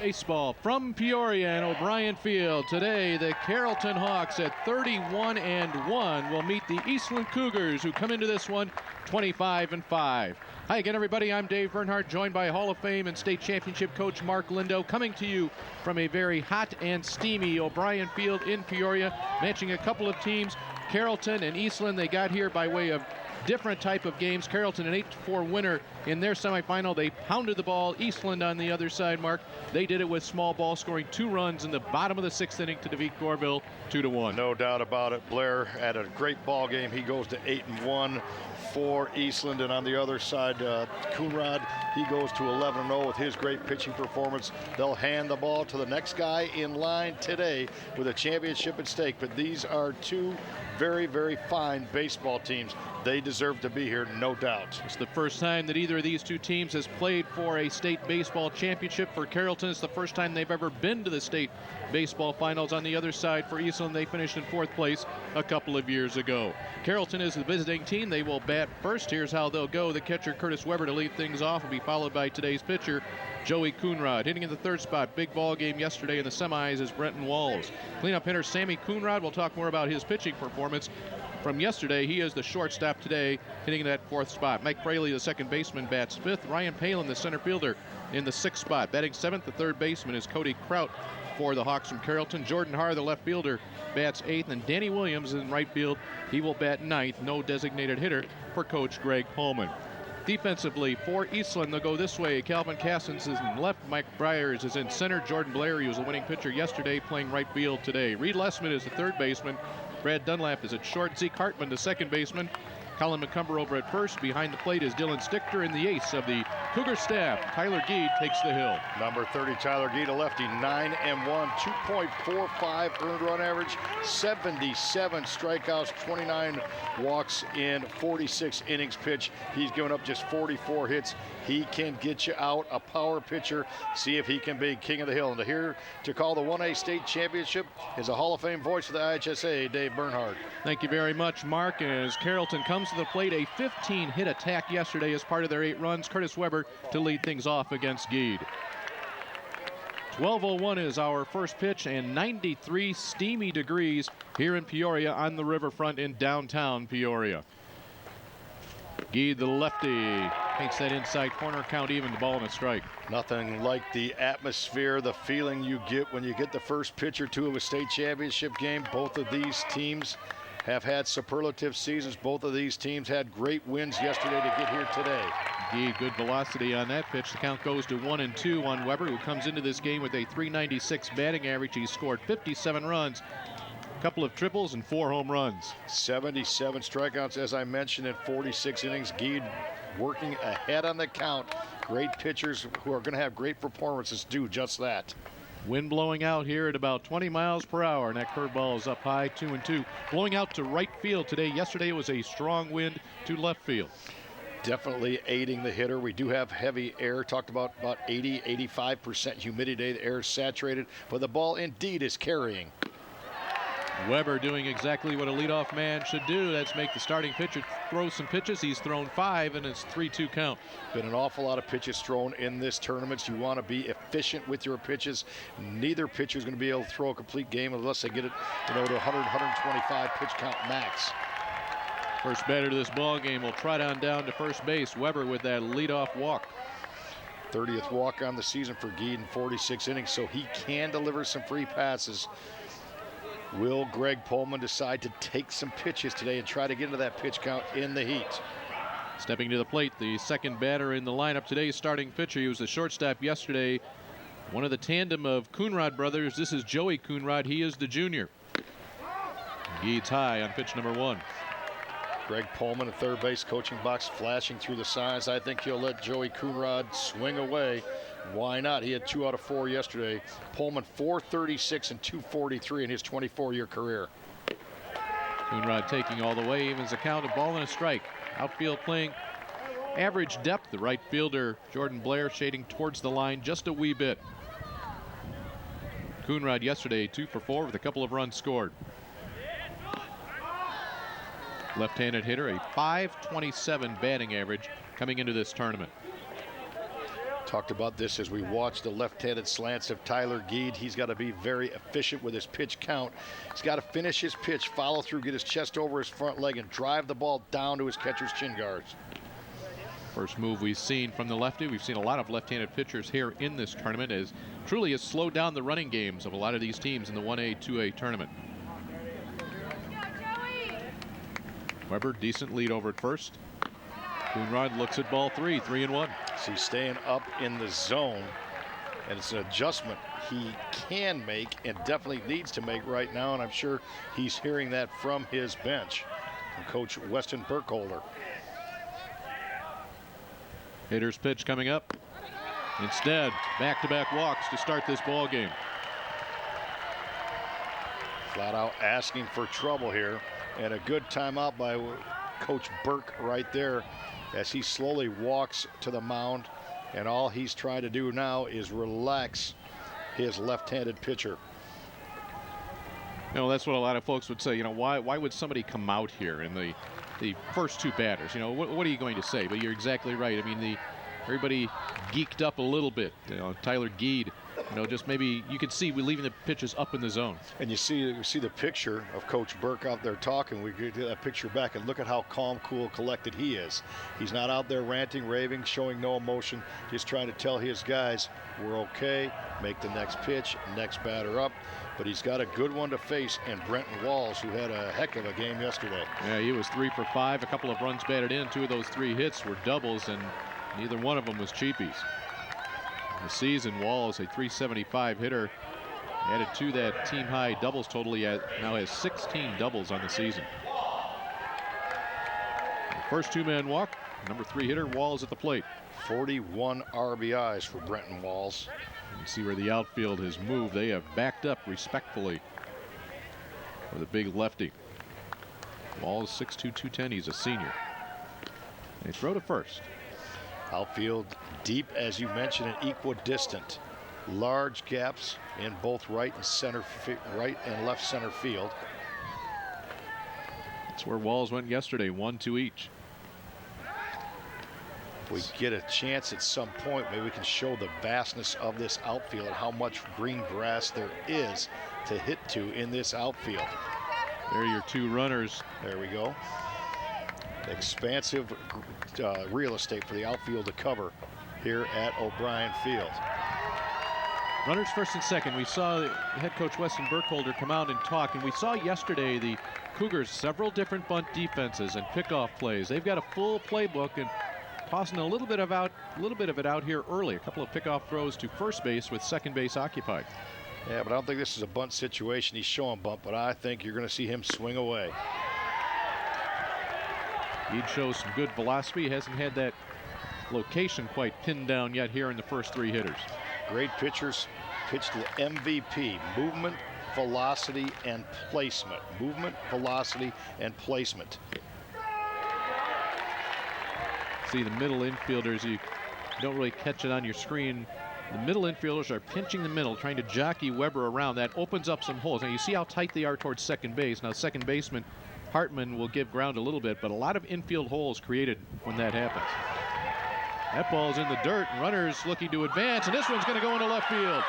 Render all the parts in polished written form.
Baseball from Peoria and O'Brien Field. Today, the Carrollton Hawks at 31-1 will meet the Eastland Cougars, who come into this one 25-5. Hi again, everybody. I'm Dave Bernhardt, joined by Hall of Fame and state championship coach Mark Lindo, coming to you from a very hot and steamy O'Brien Field in Peoria, matching a couple of teams, Carrollton and Eastland. They got here by way of different type of games. Carrollton, an 8-4 winner in their semifinal. They pounded the ball. Eastland on the other side, Mark, they did it with small ball, scoring 2 runs in the bottom of the 6th inning to defeat Goreville 2-1. No doubt about it. Blair had a great ball game. He goes to 8-1 for Eastland, and on the other side, Coonrod, he goes to 11-0 with his great pitching performance. They'll hand the ball to the next guy in line today with a championship at stake, but these are two very, very fine baseball teams. They deserve to be here, no doubt. It's the first time that either of these two teams has played for a state baseball championship. For Carrollton, it's the first time they've ever been to the state baseball finals. On the other side, for Eastland, they finished in 4th place a couple of years ago. Carrollton is the visiting team. They will bat first. Here's how they'll go. The catcher, Curtis Weber, to lead things off, will be followed by today's pitcher, Joey Coonrod. Hitting in the 3rd spot, big ball game yesterday in the semis, is Brenton Walls. Cleanup hitter Sammy Coonrod. We'll talk more about his pitching performance from yesterday. He is the shortstop today, hitting in that 4th spot. Mike Fraley, the second baseman, bats 5th. Ryan Palin, the center fielder, in the 6th spot. Batting 7th, the third baseman, is Cody Kraut for the Hawks from Carrollton. Jordan Haar, the left fielder, bats 8th. And Danny Williams in right field, he will bat 9th. No designated hitter for Coach Greg Pullman. Defensively for Eastland, they'll go this way. Calvin Cassins is in left. Mike Byers is in center. Jordan Blair, he was a winning pitcher yesterday, playing right field today. Reed Lessman is the third baseman. Brad Dunlap is at short. Zeke Hartman, the second baseman. Colin McCumber over at first. Behind the plate is Dylan Stichter, and the ace of the Cougar staff, Tyler Geed, takes the hill. Number 30, Tyler Geed, a lefty, 9-1, 2.45 earned run average, 77 strikeouts, 29 walks in 46 innings pitched. He's given up just 44 hits. He can get you out, a power pitcher. See if he can be king of the hill. And here to call the 1A state championship is a Hall of Fame voice of the IHSA, Dave Bernhardt. Thank you very much, Mark. As Carrollton comes to the plate, a 15-hit attack yesterday as part of their 8 runs. Curtis Weber to lead things off against Geed. 12:01 is our first pitch, and 93 steamy degrees here in Peoria on the riverfront in downtown Peoria. Geed, the lefty, paints that inside corner, count even, the ball and a strike. Nothing like the atmosphere, the feeling you get when you get the first pitch or two of a state championship game. Both of these teams have had superlative seasons. Both of these teams had great wins yesterday to get here today. Geed, good velocity on that pitch. The count goes to 1-2 on Weber, who comes into this game with a .396 batting average. He's scored 57 runs. Couple of triples and 4 home runs. 77 strikeouts, as I mentioned, in 46 innings. Geed working ahead on the count. Great pitchers who are going to have great performances do just that. Wind blowing out here at about 20 miles per hour, and that curveball is up high, 2-2. Blowing out to right field today. Yesterday it was a strong wind to left field. Definitely aiding the hitter. We do have heavy air. Talked about 80-85% humidity today. The air is saturated, but the ball indeed is carrying. Weber doing exactly what a leadoff man should do. That's make the starting pitcher throw some pitches. He's thrown 5, and it's 3-2 count. Been an awful lot of pitches thrown in this tournament. You want to be efficient with your pitches. Neither pitcher is going to be able to throw a complete game unless they get it, to 100, 125 pitch count max. First batter to this ball game will trot on down to first base. Weber with that leadoff walk. 30th walk on the season for Geed in 46 innings, so he can deliver some free passes. Will Greg Pullman decide to take some pitches today and try to get into that pitch count in the heat? Stepping to the plate, the second batter in the lineup today, starting pitcher. He was the shortstop yesterday. One of the tandem of Coonrod brothers. This is Joey Coonrod. He is the junior. Geed's high on pitch number 1. Greg Pullman at third base, coaching box, flashing through the signs. I think he'll let Joey Coonrod swing away. Why not? He had 2 out of 4 yesterday. Pullman 436 and 243 in his 24-year career. Coonrod taking all the way, evens the count, a ball and a strike. Outfield playing average depth. The right fielder, Jordan Blair, shading towards the line just a wee bit. Coonrod yesterday 2 for 4 with a couple of runs scored. Left-handed hitter, a .527 batting average coming into this tournament. Talked about this as we watch the left-handed slants of Tyler Geed. He's got to be very efficient with his pitch count. He's got to finish his pitch, follow through, get his chest over his front leg, and drive the ball down to his catcher's chin guards. First move we've seen from the lefty. We've seen a lot of left-handed pitchers here in this tournament, as truly has slowed down the running games of a lot of these teams in the 1A, 2A tournament. Weber, decent lead over at first. Coonrod looks at ball 3, 3-1. So he's staying up in the zone, and it's an adjustment he can make and definitely needs to make right now, and I'm sure he's hearing that from his bench, from Coach Weston Burkholder. Hitter's pitch coming up. Instead, back-to-back walks to start this ball game. Flat out asking for trouble here, and a good timeout by Coach Burke right there as he slowly walks to the mound, and all he's trying to do now is relax his left-handed pitcher. You know, that's what a lot of folks would say. You know, why would somebody come out here in the first two batters? You know, what are you going to say? But you're exactly right. I mean, everybody geeked up a little bit. You know, Tyler Geed, you know, just maybe you could see we're leaving the pitches up in the zone. And you see the picture of Coach Burke out there talking. We get that picture back, and look at how calm, cool, collected he is. He's not out there ranting, raving, showing no emotion, just trying to tell his guys, we're okay, make the next pitch, next batter up. But he's got a good one to face in Brenton Walls, who had a heck of a game yesterday. Yeah, he was 3 for 5, a couple of runs batted in. 2 of those 3 hits were doubles, and neither one of them was cheapies. The season, Walls, a .375 hitter, added to that team high doubles total. He now has 16 doubles on the season. The first 2-man walk, number 3 hitter Walls at the plate. 41 RBIs for Brenton Walls. You see where the outfield has moved. They have backed up respectfully for the big lefty. Walls 6'2", 210. He's a senior. They throw to first. Outfield deep, as you mentioned, and equidistant. Large gaps in both right and left center field. That's where Walls went yesterday, 1-2 each. If we get a chance at some point, maybe we can show the vastness of this outfield and how much green grass there is to hit to in this outfield. There are your 2 runners. There we go. Expansive real estate for the outfield to cover here at O'Brien Field. Runners first and second. We saw head coach Weston Burkholder come out and talk, and we saw yesterday the Cougars several different bunt defenses and pickoff plays. They've got a full playbook, and tossing a little bit of it out here early. A couple of pickoff throws to first base with second base occupied. Yeah, but I don't think this is a bunt situation. He's showing bunt, but I think you're going to see him swing away. He shows some good velocity. He hasn't had that location quite pinned down yet here in the first 3 hitters. Great pitchers pitch to the MVP. Movement, velocity, and placement. Movement, velocity, and placement. See the middle infielders, you don't really catch it on your screen. The middle infielders are pinching the middle, trying to jockey Weber around. That opens up some holes. Now you see how tight they are towards second base. Now second baseman Hartman will give ground a little bit, but a lot of infield holes created when that happens. That ball's in the dirt, and runners looking to advance, and this one's going to go into left field.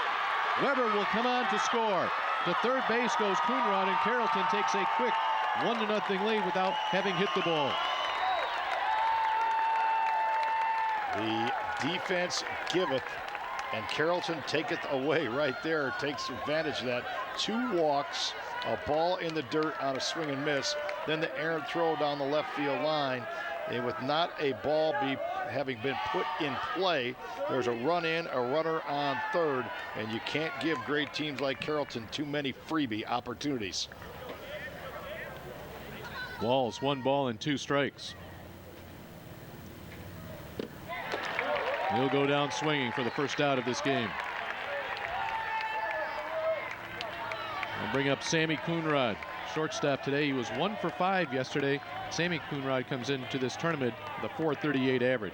Weber will come on to score. To third base goes Coonrod, and Carrollton takes a quick 1-0 lead without having hit the ball. The defense giveth, and Carrollton taketh away right there. Takes advantage of that. 2 walks, a ball in the dirt on a swing and miss, then the errant throw down the left field line. And with not a ball having been put in play, there's a run in, a runner on third, and you can't give great teams like Carrollton too many freebie opportunities. Walls, 1 ball and 2 strikes. He'll go down swinging for the first out of this game. I'll bring up Sammy Coonrod, shortstop today. He was 1 for 5 yesterday. Sammy Coonrod comes into this tournament with a .438 average.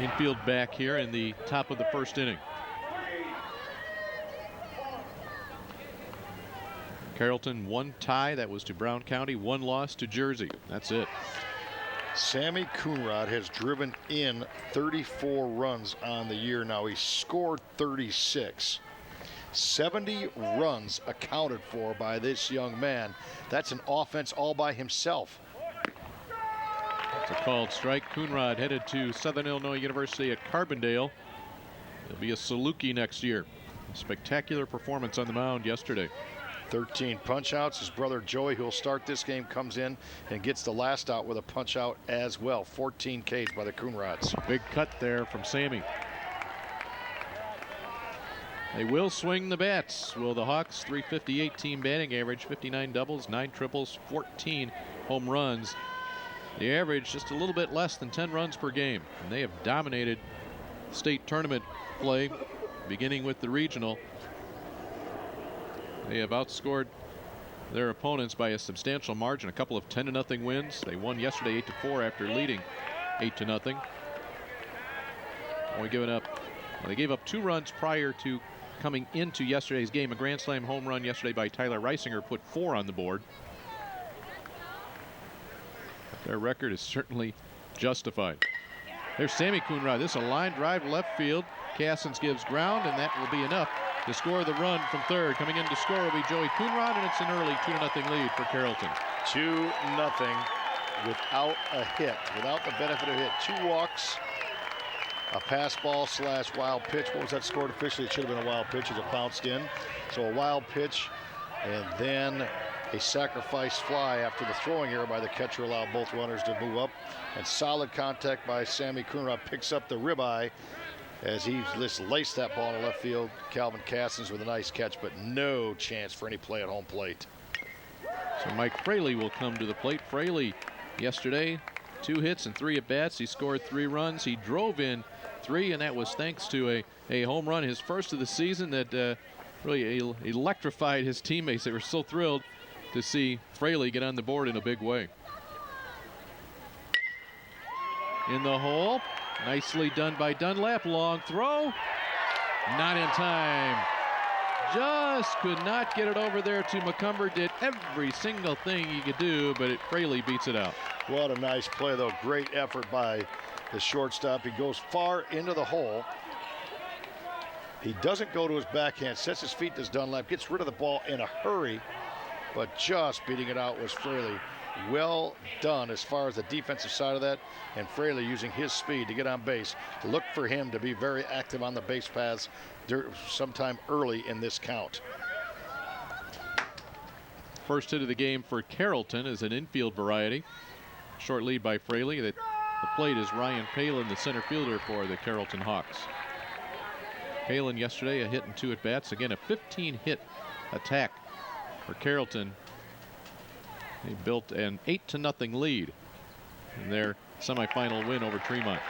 Infield back here in the top of the first inning. Carrollton, 1 tie. That was to Brown County. 1 loss to Jersey. That's it. Sammy Coonrod has driven in 34 runs on the year now. He scored 36. 70 runs accounted for by this young man. That's an offense all by himself. It's a called strike. Coonrod headed to Southern Illinois University at Carbondale. He'll be a Saluki next year. A spectacular performance on the mound yesterday. 13 punch outs. His brother Joey, who will start this game, comes in and gets the last out with a punch out as well. 14 Ks by the Coonrods. Big cut there from Sammy. They will swing the bats. Will the Hawks? 358 team batting average, 59 doubles, 9 triples, 14 home runs. The average just a little bit less than 10 runs per game. And they have dominated state tournament play, beginning with the regional. They have outscored their opponents by a substantial margin. A couple of 10-0 wins. They won yesterday 8-4 after leading 8-0. Only given up. Well, they gave up 2 runs prior to coming into yesterday's game. A grand slam home run yesterday by Tyler Reisinger put 4 on the board. But their record is certainly justified. There's Sammy Coonrod. This is a line drive left field. Cassens gives ground, and that will be enough to score the run from third. Coming in to score will be Joey Coonrod, and it's an early 2-0 lead for Carrollton. 2-0 without a hit, without the benefit of a hit. 2 walks, a pass ball / wild pitch. What was that scored officially? It should have been a wild pitch as it bounced in. So a wild pitch, and then a sacrifice fly after the throwing error by the catcher allowed both runners to move up. And solid contact by Sammy Coonrod, picks up the ribeye as he just laced that ball in left field. Calvin Cassens with a nice catch, but no chance for any play at home plate. So Mike Fraley will come to the plate. Fraley yesterday, 2 hits and 3 at bats. He scored 3 runs. He drove in 3, and that was thanks to a home run, his first of the season, that really electrified his teammates. They were so thrilled to see Fraley get on the board in a big way. In the hole. Nicely done by Dunlap. Long throw. Not in time. Just could not get it over there to McCumber. Did every single thing he could do, but Fraley beats it out. What a nice play, though. Great effort by the shortstop. He goes far into the hole. He doesn't go to his backhand. Sets his feet, does Dunlap. Gets rid of the ball in a hurry, but just beating it out was Fraley. Well done as far as the defensive side of that, and Fraley using his speed to get on base. Look for him to be very active on the base paths sometime early in this count. First hit of the game for Carrollton is an infield variety. Short lead by Fraley. The plate is Ryan Palin, the center fielder for the Carrollton Hawks. Palin yesterday a hit and 2 at bats. Again, a 15-hit attack for Carrollton. They built an 8-0 lead in their semifinal win over Tremont.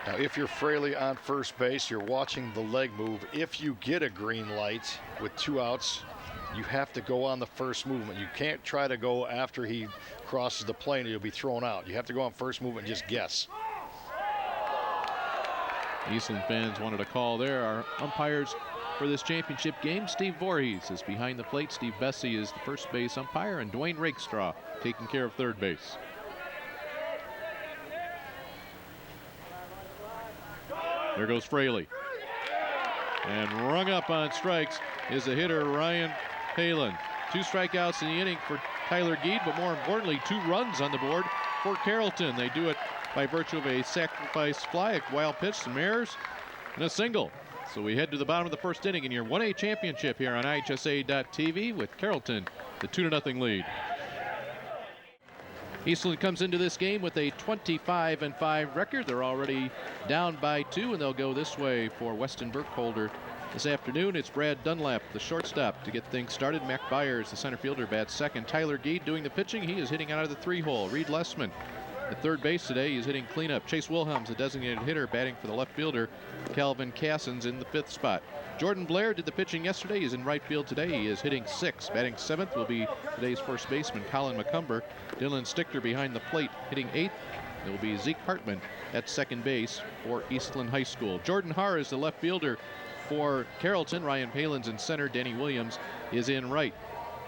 Now, if you're Fraley on first base, you're watching the leg move. If you get a green light with 2 outs, you have to go on the first movement. You can't try to go after he crosses the plane. You'll be thrown out. You have to go on first movement and just guess. Eastland fans wanted a call there. Our umpires for this championship game, Steve Voorhees is behind the plate. Steve Bessie is the first base umpire, and Dwayne Rakestraw taking care of third base. There goes Fraley. And rung up on strikes is the hitter Ryan Palin. 2 strikeouts in the inning for Tyler Geed, but more importantly, 2 runs on the board for Carrollton. They do it by virtue of a sacrifice fly, a wild pitch, some errors, and a single. So we head to the bottom of the first inning in your 1A championship here on IHSA.TV with Carrollton, the 2-0 lead. Eastland comes into this game with a 25-5 record. They're already down by 2, and they'll go this way for Weston Burkholder. This afternoon, it's Brad Dunlap, the shortstop, to get things started. Mac Byers, the center fielder, bats second. Tyler Geed doing the pitching. He is hitting out of the 3-hole. Reed Lessman at third base today. He's hitting cleanup. Chase Wilhelms, the designated hitter, batting for the left fielder. Calvin Cassens in the 5th spot. Jordan Blair did the pitching yesterday. He's in right field today. He is hitting 6th. Batting 7th will be today's first baseman, Colin McCumber. Dylan Stickler behind the plate, hitting 8th. It will be Zeke Hartman at second base for Eastland High School. Jordan Haar is the left fielder For Carrollton, Ryan Palin's in center. Denny Williams is in right.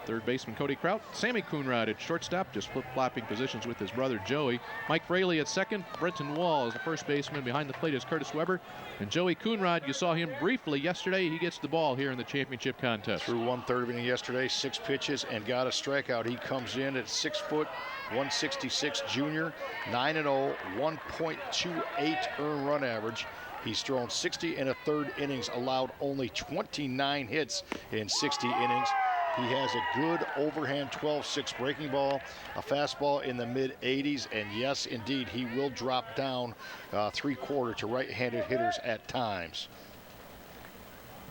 Third baseman Cody Kraut. Sammy Coonrod at shortstop, just flip-flopping positions with his brother Joey. Mike Fraley at second. Brenton Wall is the first baseman. Behind the plate is Curtis Weber. And Joey Coonrod, you saw him briefly yesterday. He gets the ball here in the championship contest. Threw 1/3 of inning yesterday, 6 pitches, and got a strikeout. He comes in at 6 foot, 166 junior, 9-0, 1.28 earned run average. He's thrown 60 1/3 innings, allowed only 29 hits in 60 innings. He has a good overhand 12-6 breaking ball, a fastball in the mid-80s, and yes, indeed, he will drop down 3/4 to right-handed hitters at times.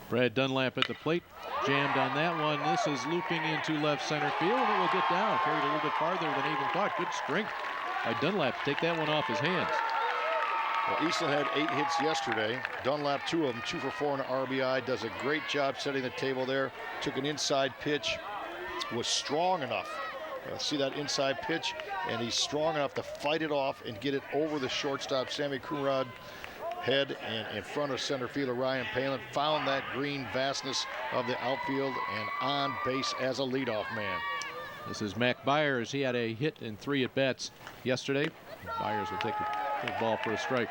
Brad Dunlap at the plate, jammed on that one. This is looping into left center field, and it will get down. Carried a little bit farther than even thought. Good strength by Dunlap to take that one off his hands. Well, Eastland had 8 hits yesterday. Dunlap, 2 of them, 2 for 4 on an RBI. Does a great job setting the table there. Took an inside pitch, was strong enough. See that inside pitch, and he's strong enough to fight it off and get it over the shortstop, Sammy Coonrod, head, and in front of center fielder Ryan Palin. Found that green vastness of the outfield and on base as a leadoff man. This is Mac Byers. He had a hit in 3 at-bats yesterday. Byers will take the ball for a strike.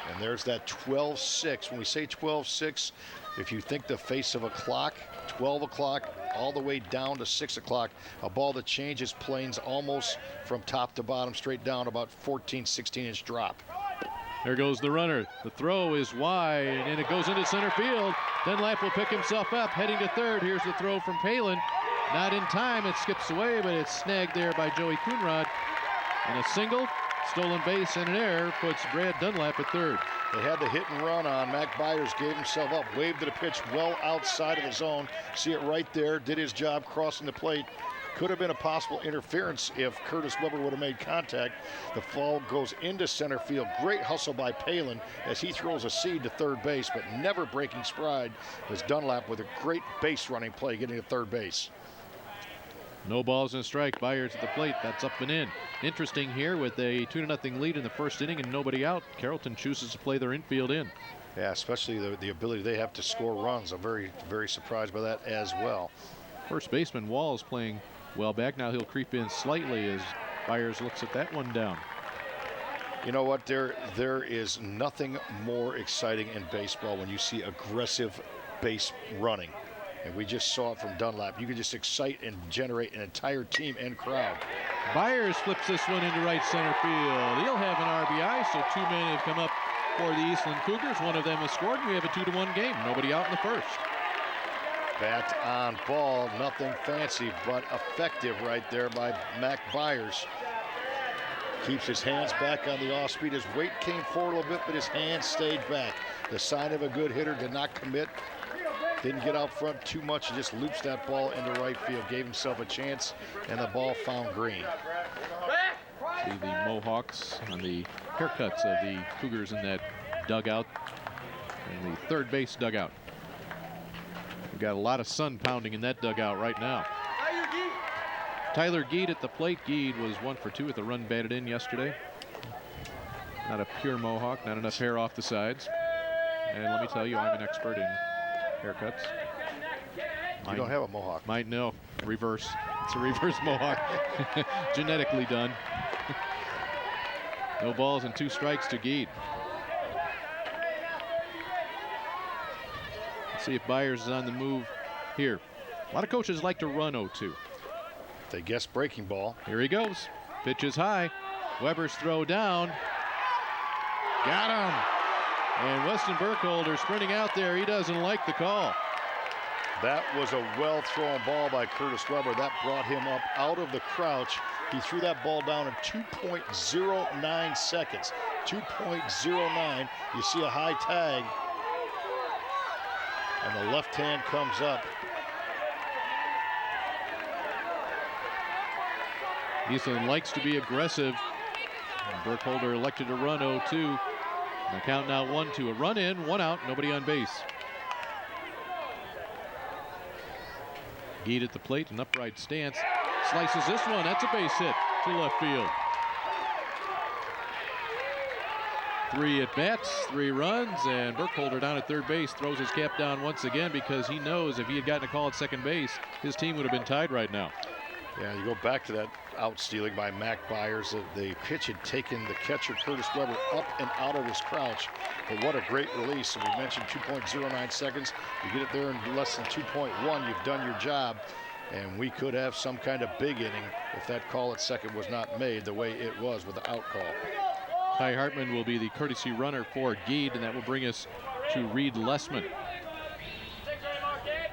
And there's that 12-6. When we say 12-6, if you think the face of a clock, 12 o'clock all the way down to 6 o'clock, a ball that changes planes almost from top to bottom straight down, about 14, 16-inch drop. There goes the runner. The throw is wide, and it goes into center field. Dunlap will pick himself up, heading to third. Here's the throw from Palin. Not in time. It skips away, but it's snagged there by Joey Coonrod. And a single, stolen base, and an error puts Brad Dunlap at third. They had the hit and run on. Mac Byers gave himself up, waved to the pitch well outside of the zone. See it right there, did his job crossing the plate. Could have been a possible interference if Curtis Weber would have made contact. The ball goes into center field. Great hustle by Palin as he throws a seed to third base, but never breaking stride was Dunlap with a great base running play getting to third base. No balls and a strike. Byers at the plate. That's up and in. Interesting here with a 2-0 lead in the first inning and nobody out. Carrollton chooses to play their infield in. Yeah, especially the ability they have to score runs. I'm very, very surprised by that as well. First baseman Wall is playing well back. Now he'll creep in slightly as Byers looks at that one down. You know what? There is nothing more exciting in baseball when you see aggressive base running. And we just saw it from Dunlap. You can just excite and generate an entire team and crowd. Byers flips this one into right center field. He'll have an RBI, so 2 men have come up for the Eastland Cougars. One of them has scored, and we have a 2-1 game. Nobody out in the first. Bat on ball, nothing fancy, but effective right there by Mac Byers. Keeps his hands back on the off speed. His weight came forward a little bit, but his hands stayed back. The sign of a good hitter. Did not commit. Didn't get out front too much. He just loops that ball into right field. Gave himself a chance, and the ball found green. See the Mohawks on the haircuts of the Cougars in that dugout, in the third base dugout. We've got a lot of sun pounding in that dugout right now. Tyler Geed at the plate. Geed was 1 for 2 with a run batted in yesterday. Not a pure Mohawk, not enough hair off the sides. And let me tell you, I'm an expert in haircuts. You don't have a Mohawk. Might know. Reverse. It's a reverse Mohawk. Genetically done. No balls and 2 strikes to Geed. Let's see if Byers is on the move here. A lot of coaches like to run 0-2. They guess breaking ball. Here he goes. Pitch is high. Weber's throw down. Got him. And Weston Burkholder sprinting out there. He doesn't like the call. That was a well-thrown ball by Curtis Weber. That brought him up out of the crouch. He threw that ball down in 2.09 seconds. 2.09. You see a high tag. And the left hand comes up. Eastland likes to be aggressive. And Burkholder elected to run 0-2. The count now 1-2. A run in, 1 out, nobody on base. Geed at the plate, an upright stance. Slices this one. That's a base hit to left field. 3 at bats, 3 runs, and Burkholder down at third base throws his cap down once again because he knows if he had gotten a call at second base, his team would have been tied right now. Yeah, you go back to that out-stealing by Mac Byers. The pitch had taken the catcher, Curtis Weber, up and out of his crouch. But what a great release. And we mentioned 2.09 seconds. You get it there in less than 2.1, you've done your job. And we could have some kind of big inning if that call at second was not made the way it was with the out call. Ty Hartman will be the courtesy runner for Geed, and that will bring us to Reed Lessman.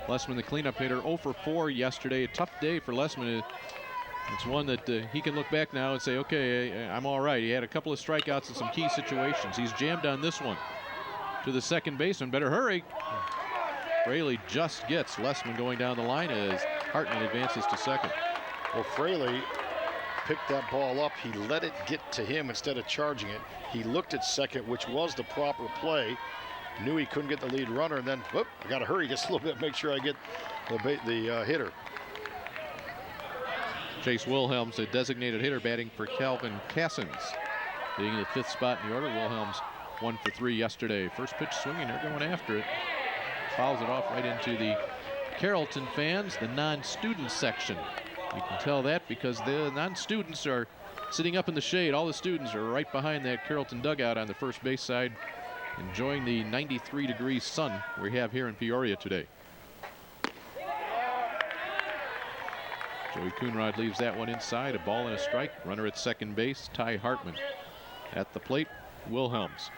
Lessman, the cleanup hitter, 0 for 4 yesterday. A tough day for Lessman. It's one that he can look back now and say, okay, I'm all right. He had a couple of strikeouts in some key situations. He's jammed on this one. To the second baseman, better hurry. Fraley just gets Lessman going down the line as Hartman advances to second. Well, Fraley picked that ball up. He let it get to him instead of charging it. He looked at second, which was the proper play. Knew he couldn't get the lead runner, and then, whoop, I got to hurry just a little bit, make sure I get the hitter. Chase Wilhelms, a designated hitter, batting for Calvin Cassins. Being in the 5th spot in the order, Wilhelms 1 for 3 yesterday. First pitch swinging, they're going after it. Fouls it off right into the Carrollton fans, the non-student section. You can tell that because the non-students are sitting up in the shade. All the students are right behind that Carrollton dugout on the first base side, enjoying the 93-degree sun we have here in Peoria today. Joey Coonrod leaves that one inside. A ball and a strike. Runner at second base, Ty Hartman. At the plate, Wilhelms.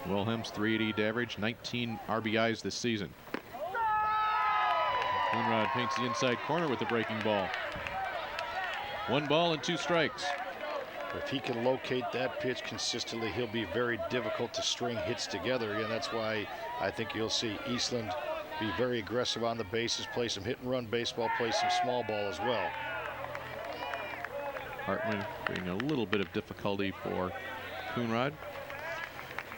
Wilhelms, 380 average, 19 RBIs this season. Coonrod paints the inside corner with the breaking ball. 1 ball and 2 strikes. If he can locate that pitch consistently, he'll be very difficult to string hits together. And that's why I think you'll see Eastland be very aggressive on the bases, play some hit and run baseball, play some small ball as well. Hartman bringing a little bit of difficulty for Coonrod.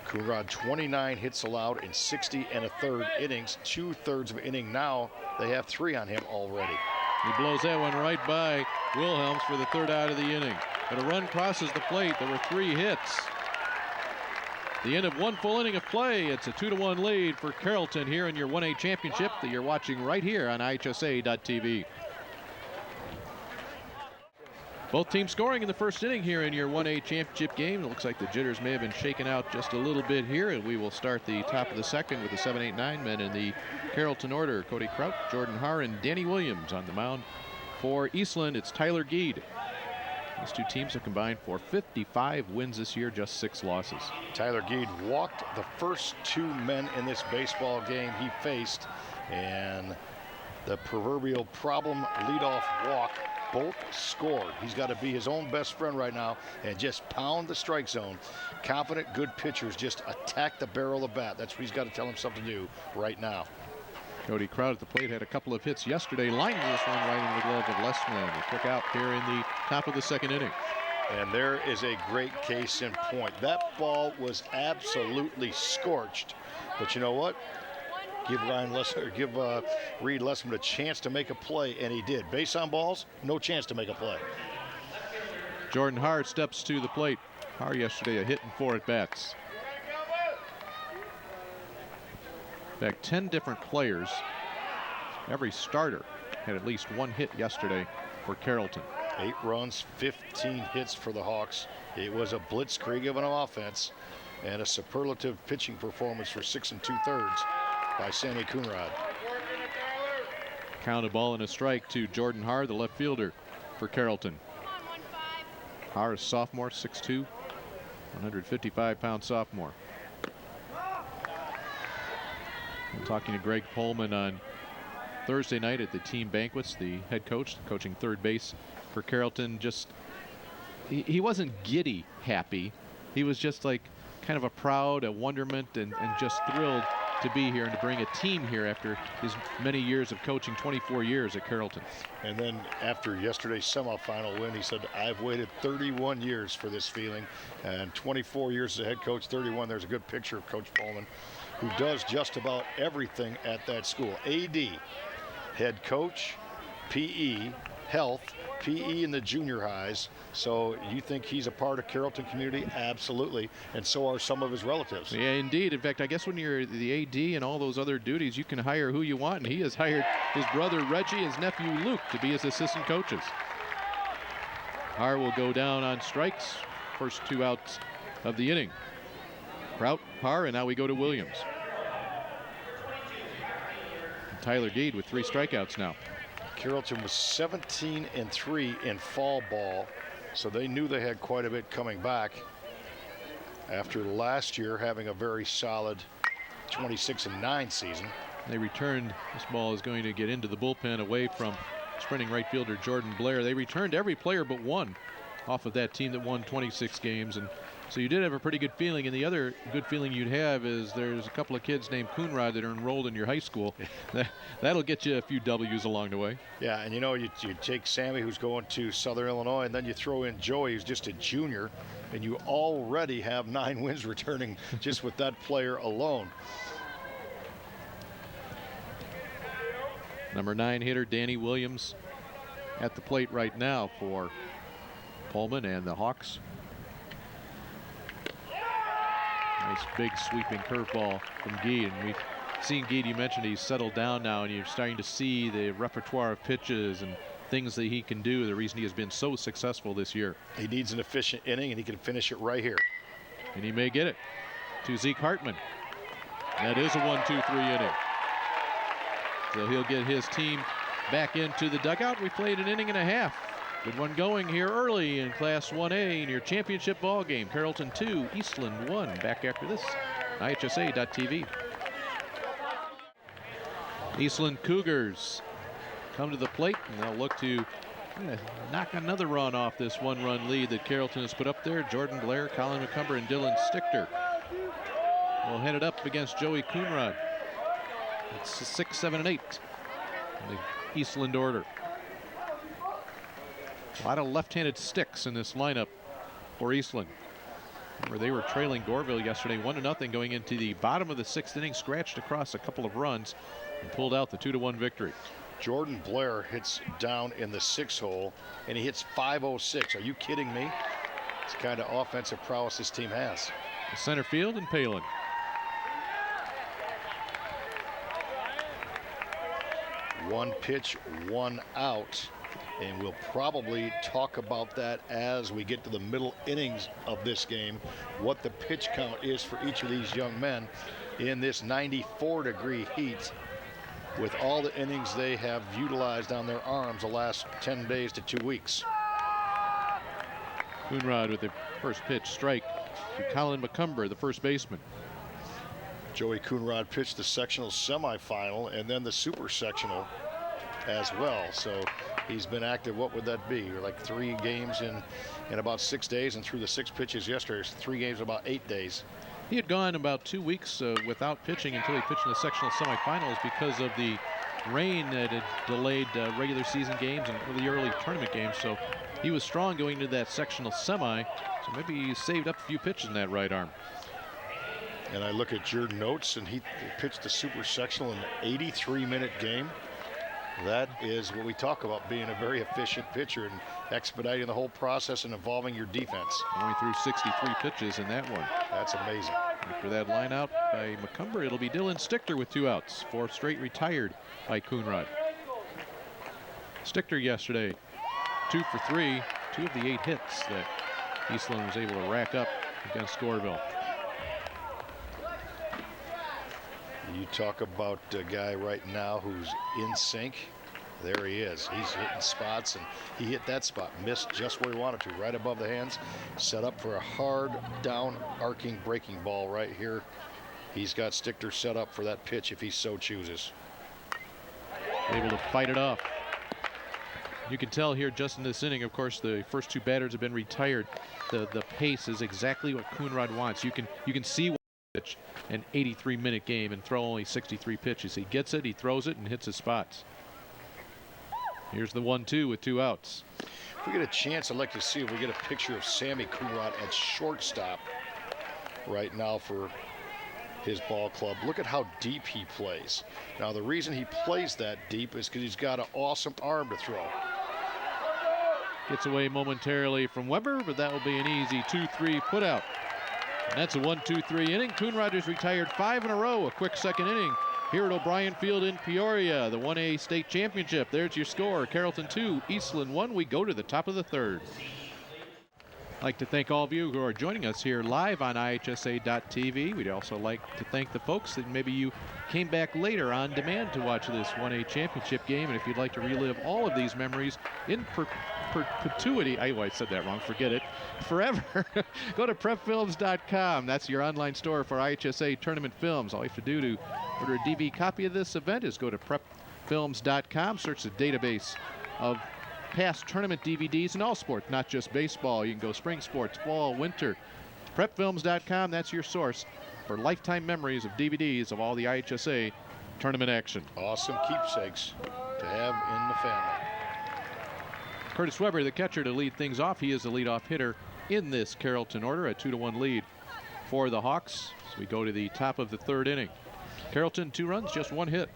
Coonrod, 29 hits allowed in 60 1/3 innings, 2/3 of an inning now. They have 3 on him already. He blows that one right by Wilhelms for the 3rd out of the inning. But a run crosses the plate. There were 3 hits. The end of 1 full inning of play. It's a 2-1 lead for Carrollton here in your 1A championship that you're watching right here on IHSA.tv. Both teams scoring in the first inning here in your 1A championship game. It looks like the jitters may have been shaken out just a little bit here, and we will start the top of the second with the 7, 8, 9 men in the Carrollton order. Cody Kraut, Jordan Haar, and Danny Williams on the mound. For Eastland, it's Tyler Geed. These 2 teams have combined for 55 wins this year, just 6 losses. Tyler Geed walked the first 2 men in this baseball game he faced, and the proverbial problem leadoff walk, both scored. He's got to be his own best friend right now and just pound the strike zone. Confident, good pitchers just attack the barrel of the bat. That's what he's got to tell himself to do right now. Cody Kraut at the plate had a couple of hits yesterday, lining this one right into the glove of Lessman. He took out here in the top of the second inning. And there is a great case in point. That ball was absolutely scorched. But you know what? Give Reed Lessman a chance to make a play, and he did. Base on balls, no chance to make a play. Jordan Haar steps to the plate. Haar yesterday a hit and 4 at bats. In fact, 10 different players, every starter had at least 1 hit yesterday for Carrollton. 8 runs, 15 hits for the Hawks. It was a blitzkrieg of an offense and a superlative pitching performance for 6 2/3 by Sammy Coonrod. Count a ball and a strike to Jordan Haar, the left fielder for Carrollton. Haar is sophomore, 6'2", 155-pound sophomore. I'm talking to Greg Pullman on Thursday night at the team banquets, the head coach, coaching third base for Carrollton. Just, he wasn't giddy happy. He was just like kind of a proud, a wonderment, and just thrilled to be here and to bring a team here after his many years of coaching, 24 years at Carrollton. And then after yesterday's semifinal win, he said, I've waited 31 years for this feeling, and 24 years as a head coach, 31. There's a good picture of Coach Pullman, who does just about everything at that school. AD, head coach, PE, health, PE in the junior highs. So you think he's a part of Carrollton community? Absolutely. And so are some of his relatives. Yeah, indeed. In fact, I guess when you're the AD and all those other duties, you can hire who you want. And he has hired his brother Reggie, his nephew Luke, to be his assistant coaches. Parr will go down on strikes. First 2 outs of the inning. Kraut, Parr, and now we go to Williams. And Tyler Deed with 3 strikeouts now. Carrollton was 17-3 in fall ball, so they knew they had quite a bit coming back after last year having a very solid 26-9 season. They returned. This ball is going to get into the bullpen away from sprinting right fielder Jordan Blair. They returned every player but one off of that team that won 26 games, and so you did have a pretty good feeling. And the other good feeling you'd have is there's a couple of kids named Coonrod that are enrolled in your high school. That'll get you a few W's along the way. Yeah, and you know, you take Sammy, who's going to Southern Illinois, and then you throw in Joey, who's just a junior, and you already have 9 wins returning just with that player alone. Number 9 hitter Danny Williams at the plate right now for Pullman and the Hawks. Nice big sweeping curveball from Gee, and we've seen Gee. You mentioned he's settled down now, and you're starting to see the repertoire of pitches and things that he can do. The reason he has been so successful this year. He needs an efficient inning, and he can finish it right here. And he may get it to Zeke Hartman. That is a 1-2-3 inning. So he'll get his team back into the dugout. We played an inning and a half. Good one going here early in Class 1A in your championship ball game. Carrollton 2, Eastland 1. Back after this. IHSA.TV. Eastland Cougars come to the plate, and they'll look to knock another run off this 1-run lead that Carrollton has put up there. Jordan Blair, Colin McCumber, and Dylan Stichter will head it up against Joey Coonrod. It's 6, 7, and 8 in the Eastland order. A lot of left-handed sticks in this lineup for Eastland, where they were trailing Goreville yesterday 1-0 going into the bottom of the 6th inning, scratched across a couple of runs and pulled out the 2-1 victory. Jordan Blair hits down in the 6 hole, and he hits .506. Are you kidding me? It's the kind of offensive prowess this team has. The center field and Palin. One pitch, 1 out. And we'll probably talk about that as we get to the middle innings of this game, what the pitch count is for each of these young men in this 94-degree heat with all the innings they have utilized on their arms the last 10 days to 2 weeks. Coonrod with the first pitch strike to Colin McCumber, the first baseman. Joey Coonrod pitched the sectional semifinal and then the super sectional as well. So he's been active. What would that be? Like 3 games in about 6 days, and through the 6 pitches yesterday, 3 games in about 8 days. He had gone about 2 weeks without pitching until he pitched in the sectional semifinals because of the rain that had delayed regular season games and the early tournament games. So he was strong going into that sectional semi. So maybe he saved up a few pitches in that right arm. And I look at your notes, and he pitched the super sectional in an 83-minute game. That is what we talk about, being a very efficient pitcher and expediting the whole process and involving your defense. Only threw 63 pitches in that one. That's amazing. After that line out by McCumber, it'll be Dylan Stichter with 2 outs. 4 straight retired by Coonrod. Stichter yesterday, 2 for 3, 2 of the 8 hits that Eastland was able to rack up against Goreville. You talk about a guy right now who's in sync. There he is. He's hitting spots, and he hit that spot. Missed just where he wanted to, right above the hands. Set up for a hard down arcing breaking ball right here. He's got Stichter set up for that pitch if he so chooses. Able to fight it off. You can tell here just in this inning, of course, the first 2 batters have been retired. The pace is exactly what Coonrod wants. You can see what pitch an 83-minute game and throw only 63 pitches. He gets it, he throws it, and hits his spots. Here's the 1-2 with 2 outs. If we get a chance, I'd like to see if we get a picture of Sammy Coonrod at shortstop right now for his ball club. Look at how deep he plays. Now, the reason he plays that deep is because he's got an awesome arm to throw. Gets away momentarily from Weber, but that will be an easy 2-3 put out. And that's a 1-2-3 inning. Coonrod has retired 5 in a row. A quick second inning here at O'Brien Field in Peoria, the 1A state championship. There's your score. Carrollton 2, Eastland 1. We go to the top of the third. I'd like to thank all of you who are joining us here live on IHSA.tv. We'd also like to thank the folks that maybe you came back later on demand to watch this 1A championship game. And if you'd like to relive all of these memories in perpetuity, I said that wrong, forget it, forever, go to prepfilms.com. That's your online store for IHSA tournament films. All you have to do to order a DVD copy of this event is go to prepfilms.com, search the database of past tournament DVDs in all sports, not just baseball. You can go spring sports, fall, winter. Prepfilms.com, that's your source for lifetime memories of DVDs of all the IHSA tournament action. Awesome keepsakes to have in the family. Curtis Weber, the catcher, to lead things off. He is the leadoff hitter in this Carrollton order, a 2-1 lead for the Hawks. So we go to the top of the third inning. Carrollton, 2 runs, just 1 hit.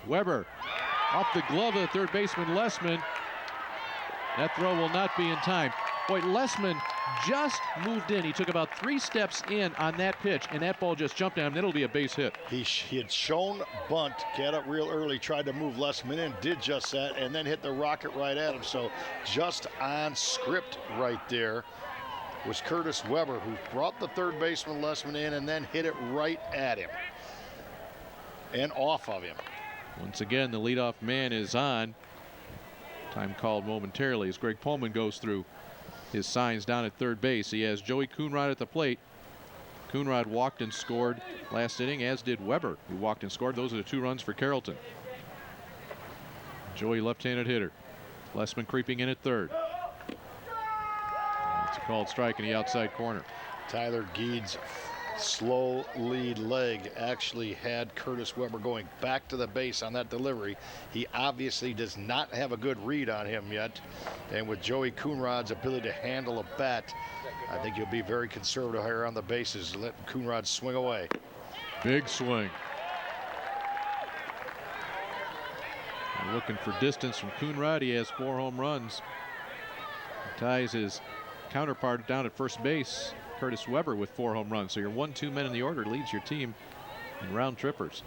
Weber off the glove of the third baseman, Lessman. That throw will not be in time. Boy, Lessman just moved in. He took about 3 steps in on that pitch, and that ball just jumped at him. That'll be a base hit. He had shown bunt, got up real early, tried to move Lessman in, did just that, and then hit the rocket right at him. So just on script right there was Curtis Weber, who brought the third baseman Lessman in and then hit it right at him and off of him. Once again, the leadoff man is on. Time called momentarily as Greg Pullman goes through his signs down at third base. He has Joey Coonrod at the plate. Coonrod walked and scored last inning, as did Weber, who walked and scored. Those are the 2 runs for Carrollton. Joey, left-handed hitter. Lessman creeping in at third. It's a called strike in the outside corner. Tyler Geed's slow lead leg actually had Curtis Weber going back to the base on that delivery. He obviously does not have a good read on him yet. And with Joey Coonrod's ability to handle a bat, I think he'll be very conservative here on the bases, let Coonrod swing away. Big swing. And looking for distance from Coonrod. He has 4 home runs. He ties his counterpart down at first base, Curtis Weber, with 4 home runs. So your 1-2 men in the order leads your team in round trippers.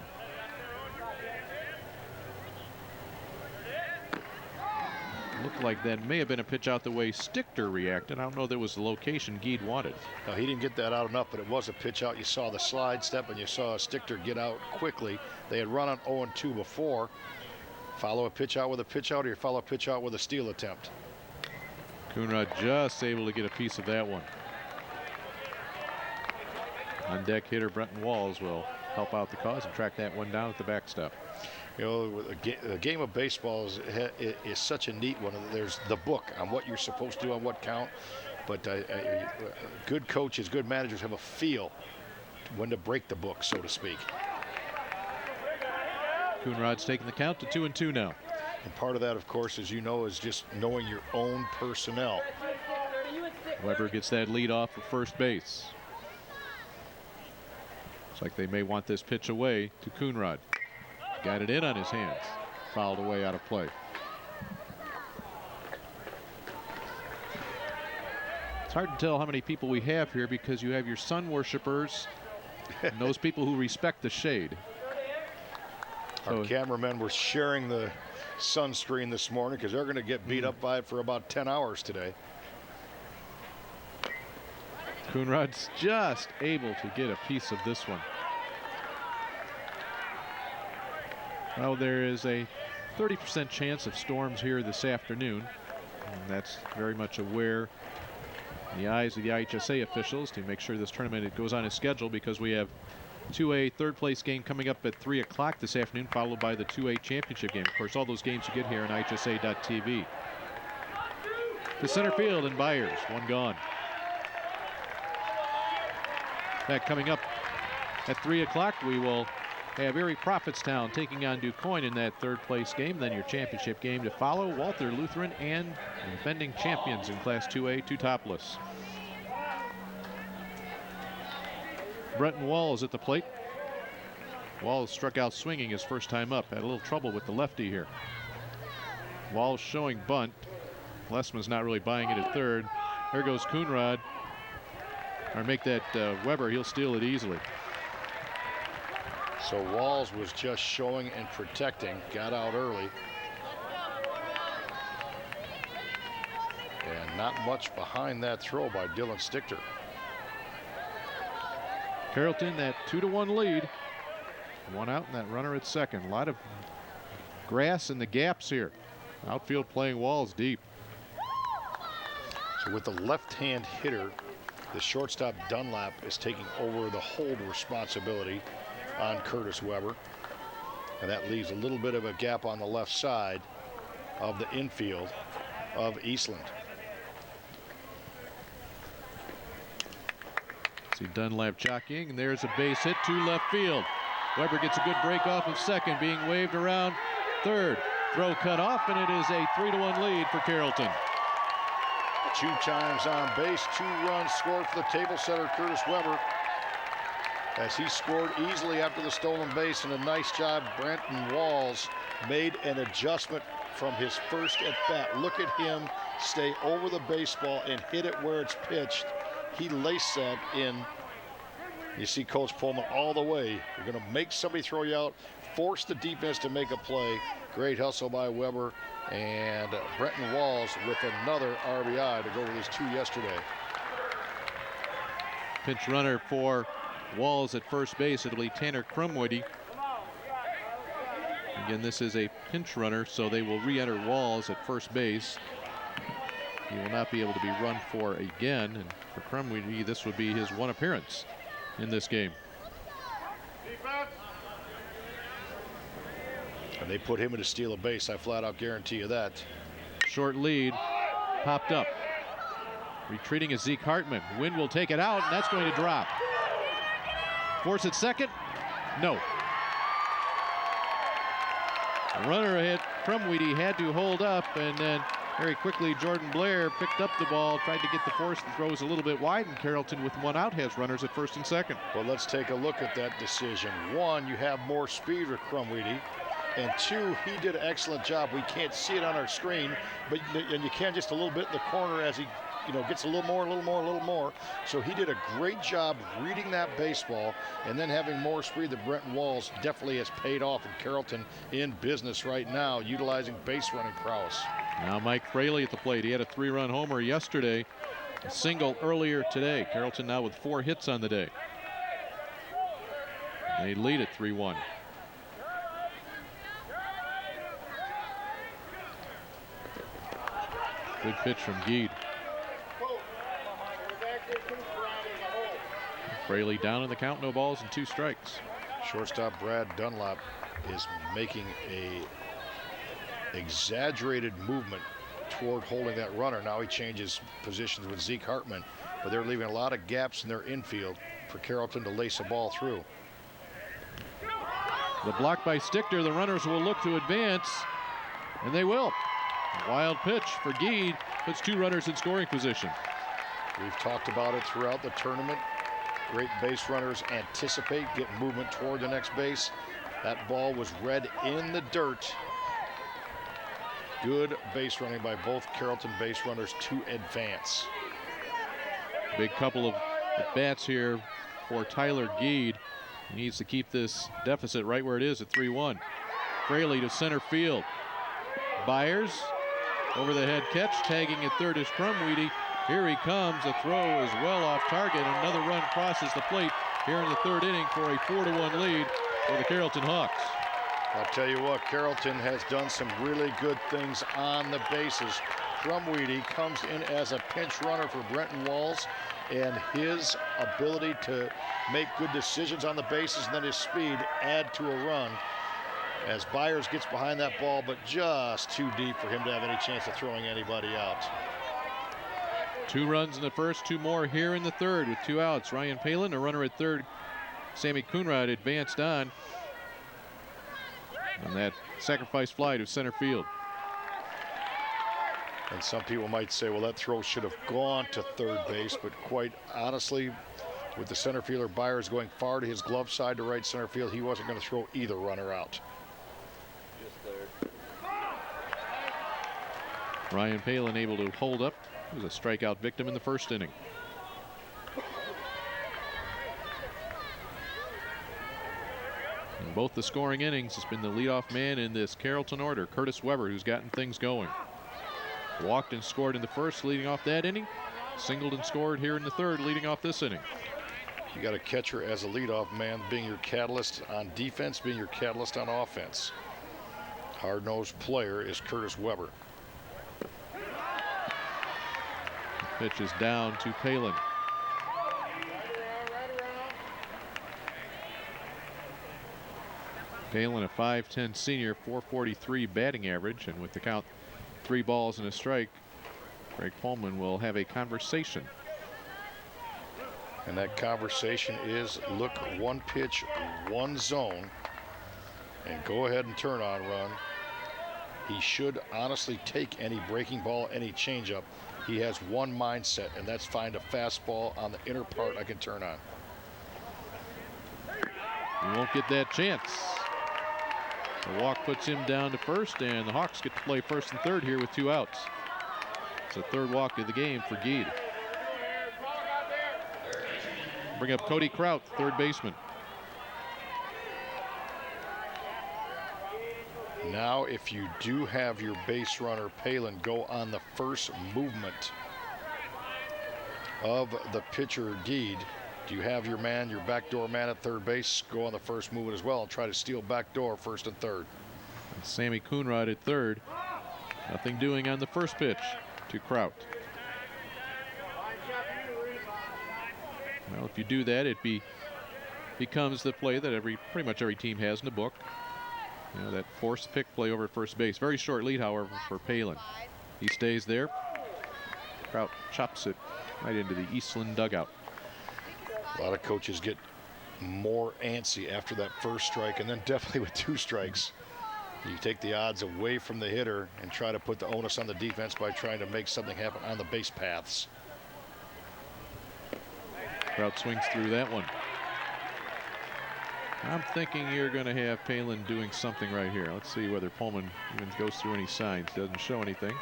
Looked like that may have been a pitch out the way Stichter reacted. I don't know if that was the location Geed wanted. No, he didn't get that out enough, but it was a pitch out. You saw the slide step and you saw Stichter get out quickly. They had run on 0-2 before. Follow a pitch out with a pitch out, or you follow a pitch out with a steal attempt. Coonrod just able to get a piece of that one. On deck hitter Brenton Walls will help out the cause and track that one down at the backstop. You know, a game of baseball is such a neat one. There's the book on what you're supposed to do on what count, but good coaches, good managers have a feel when to break the book, so to speak. Coonrod's taking the count to 2-2 now. And part of that, of course, as you know, is just knowing your own personnel. Weber gets that lead off of first base. Looks like they may want this pitch away to Coonrod. Got it in on his hands. Fouled away out of play. It's hard to tell how many people we have here because you have your sun worshipers and those people who respect the shade. Our cameramen were sharing the sunscreen this morning because they're going to get beat up by it for about 10 hours today. Coonrod's just able to get a piece of this one. Well, there is a 30% chance of storms here this afternoon, and that's very much aware in the eyes of the IHSA officials to make sure this tournament goes on as scheduled, because we have 2A third place game coming up at 3 o'clock this afternoon, followed by the 2A championship game. Of course, all those games you get here on IHSA.tv. To center field and Byers, one gone. That coming up at 3 o'clock, we will have Erie Prophetstown taking on DuQuoin in that third place game. Then your championship game to follow, Walther Lutheran and defending champions in Class 2A, 2 topless. Brenton Walls at the plate. Walls struck out swinging his first time up. Had a little trouble with the lefty here. Walls showing bunt. Lessman's not really buying it at third. There goes Coonrod. Or make that Weber. He'll steal it easily. So Walls was just showing and protecting. Got out early. And not much behind that throw by Dylan Stichter. Carrollton, that 2-1 lead. One out and that runner at second. A lot of grass in the gaps here. Outfield playing Walls deep. So with the left-hand hitter, the shortstop Dunlap is taking over the hold responsibility on Curtis Weber. And that leaves a little bit of a gap on the left side of the infield of Eastland. See Dunlap jockeying, and there's a base hit to left field. Weber gets a good break off of second, being waved around third. Throw cut off, and it is a 3-1 lead for Carrollton. 2 times on base, 2 runs scored for the table setter Curtis Weber, as he scored easily after the stolen base. And a nice job, Brenton Walls made an adjustment from his first at bat. Look at him stay over the baseball and hit it where it's pitched. He laced that in. You see Coach Pullman all the way. You're going to make somebody throw you out, force the defense to make a play. Great hustle by Weber, and Brenton Walls with another RBI to go with his 2 yesterday. Pinch runner for Walls at first base. It'll be Tanner Crumwitty. Again, this is a pinch runner, so they will re-enter Walls at first base. He will not be able to be run for again, and for Crumwitty, this would be his 1 appearance in this game. And they put him in to steal a base. I flat out guarantee you that. Short lead popped up. Retreating is Zeke Hartman. Wind will take it out, and that's going to drop. Force at second? No. The runner hit Crumwitty, had to hold up, and then very quickly Jordan Blair picked up the ball, tried to get the force. The throw was a little bit wide, and Carrollton with 1 out has runners at first and second. Well, let's take a look at that decision. 1, you have more speed with Crumwitty. And 2, he did an excellent job. We can't see it on our screen, but and you can just a little bit in the corner as he, gets a little more. So he did a great job reading that baseball, and then having more speed than Brenton Walls definitely has paid off in Carrollton in business right now, utilizing base running prowess. Now Mike Fraley at the plate. He had a 3-run homer yesterday, a single earlier today. Carrollton now with 4 hits on the day. They lead at 3-1. Good pitch from Geed. Fraley down in the count, no balls and 2 strikes. Shortstop Brad Dunlap is making a exaggerated movement toward holding that runner. Now he changes positions with Zeke Hartman, but they're leaving a lot of gaps in their infield for Carrollton to lace a ball through. The block by Stichter. The runners will look to advance, and they will. Wild pitch for Geed, puts 2 runners in scoring position. We've talked about it throughout the tournament. Great base runners anticipate, get movement toward the next base. That ball was read in the dirt. Good base running by both Carrollton base runners to advance. Big couple of at-bats here for Tyler Geed. He needs to keep this deficit right where it is at 3-1. Fraley to center field. Byers over the head catch, tagging at third is Crumwitty. Here he comes. The throw is well off target. Another run crosses the plate here in the 3rd inning for a 4-1 lead for the Carrollton Hawks. I'll tell you what, Carrollton has done some really good things on the bases. Crumwitty comes in as a pinch runner for Brenton Walls, and his ability to make good decisions on the bases and then his speed add to a run. As Byers gets behind that ball, but just too deep for him to have any chance of throwing anybody out. 2 runs in the first, 2 more here in the 3rd with 2 outs. Ryan Palin, a runner at 3rd. Sammy Coonrod advanced on that sacrifice fly to center field. And some people might say, well, that throw should have gone to 3rd base, but quite honestly, with the center fielder Byers going far to his glove side to right center field, he wasn't going to throw either runner out. Ryan Palin able to hold up. He was a strikeout victim in the first inning. In both the scoring innings, it's been the leadoff man in this Carrollton order, Curtis Weber, who's gotten things going. Walked and scored in the first, leading off that inning. Singled and scored here in the third, leading off this inning. You got a catcher as a leadoff man, being your catalyst on defense, being your catalyst on offense. Hard-nosed player is Curtis Weber. Pitch is down to Palin. Palin, a 5'10" senior, 443 batting average, and with the count 3 balls and a strike, Greg Pullman will have a conversation. And that conversation is look one pitch, one zone, and go ahead and turn on run. He should honestly take any breaking ball, any changeup. He has one mindset, and that's find a fastball on the inner part I can turn on. He won't get that chance. The walk puts him down to first, and the Hawks get to play first and third here with 2 outs. It's the third walk of the game for Geed. Bring up Cody Kraut, third baseman. Now, if you do have your base runner Palin go on the first movement of the pitcher Geed, do you have your man, your backdoor man at third base, go on the first movement as well and try to steal backdoor first and third? And Sammy Coonrod at third. Nothing doing on the first pitch to Kraut. Well, if you do that, it becomes the play that pretty much every team has in the book. You know, that forced pick play over at first base. Very short lead, however, for Palin. He stays there. Kraut chops it right into the Eastland dugout. A lot of coaches get more antsy after that first strike, and then definitely with 2 strikes. You take the odds away from the hitter and try to put the onus on the defense by trying to make something happen on the base paths. Kraut swings through that one. I'm thinking you're going to have Palin doing something right here. Let's see whether Pullman even goes through any signs. Doesn't show anything.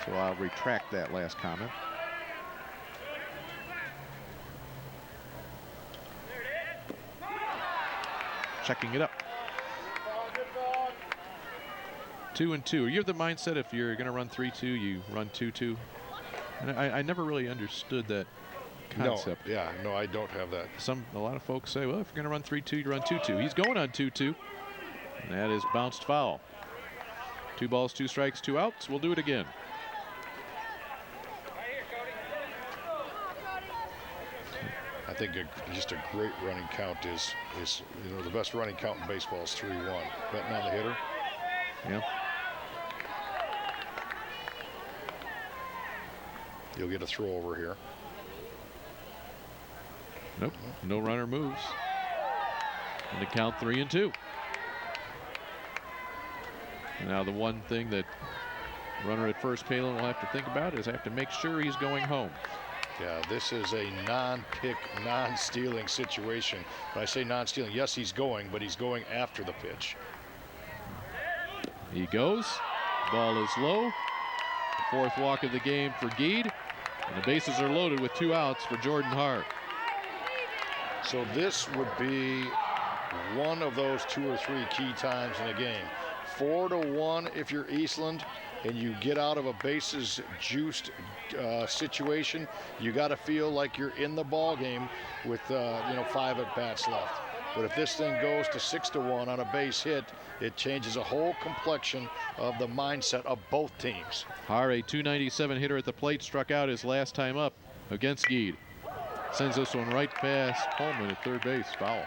So I'll retract that last comment. Checking it up. 2-2. You have the mindset if you're going to run 3-2, you run 2-2. And I never really understood that concept. No, I don't have that. A lot of folks say, well, if you're going to run 3-2, you run 2-2. He's going on 2-2, and that is bounced foul. 2 balls, 2 strikes, 2 outs. We'll do it again. I think just a great running count is the best running count in baseball is 3-1. Betting on the hitter. Yeah. You'll get a throw over here. Nope, no runner moves. And the count 3-2. Now the one thing that runner at first Palin will have to think about is have to make sure he's going home. Yeah, this is a non-pick, non-stealing situation. When I say non-stealing, yes, he's going, but he's going after the pitch. He goes. Ball is low. The 4th walk of the game for Geed. And the bases are loaded with 2 outs for Jordan Hart. So this would be one of those 2 or 3 key times in the game. 4-1 if you're Eastland and you get out of a bases juiced situation, you got to feel like you're in the ball game with 5 at bats left. But if this thing goes to 6-1 on a base hit, it changes a whole complexion of the mindset of both teams. Hart, a .297 hitter at the plate, struck out his last time up against Geed. Sends this one right past Pullman at third base. Foul.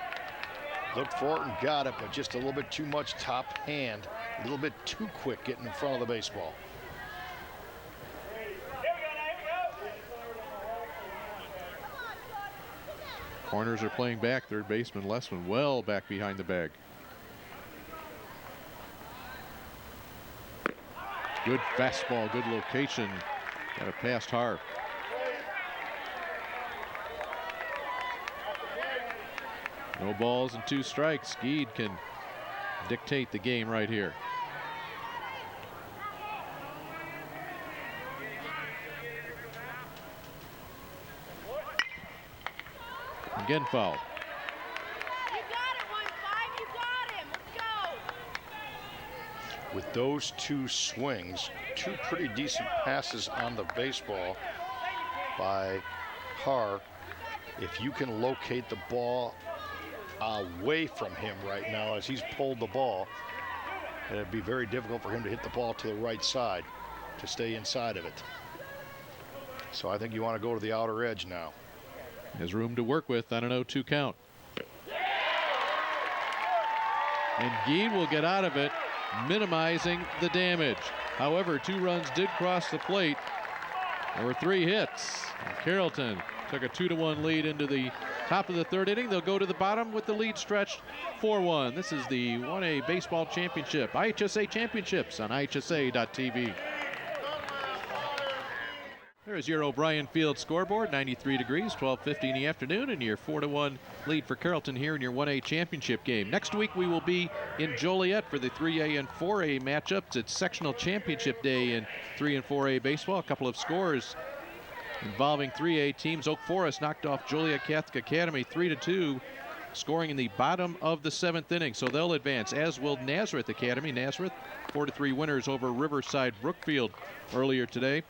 Looked for it and got it, but just a little bit too much top hand, a little bit too quick getting in front of the baseball. Corners are playing back. Third baseman Lessman well back behind the bag. Good fastball, good location. Got it past Hart. No balls and 2 strikes. Geed can dictate the game right here. Again foul. You got it, 1-5. You got him. Let's go. With those two swings, two pretty decent passes on the baseball by Har. If you can locate the ball away from him right now as he's pulled the ball, it'd be very difficult for him to hit the ball to the right side to stay inside of it. So I think you want to go to the outer edge now. Has room to work with on an 0-2 count. And Geed will get out of it, minimizing the damage. However, 2 runs did cross the plate. There were 3 hits. And Carrollton took a 2-1 lead into the top of the 3rd inning. They'll go to the bottom with the lead stretched 4-1. This is the 1A Baseball Championship, IHSA Championships on IHSA.tv. There's your O'Brien Field scoreboard, 93 degrees, 12:50 in the afternoon, and your 4-1 lead for Carrollton here in your 1A championship game. Next week we will be in Joliet for the 3A and 4A matchups. It's sectional championship day in 3 and 4A baseball. A couple of scores involving 3A teams. Oak Forest knocked off Joliet Catholic Academy 3-2, scoring in the bottom of the 7th inning. So they'll advance, as will Nazareth Academy. Nazareth 4-3 winners over Riverside Brookfield earlier today.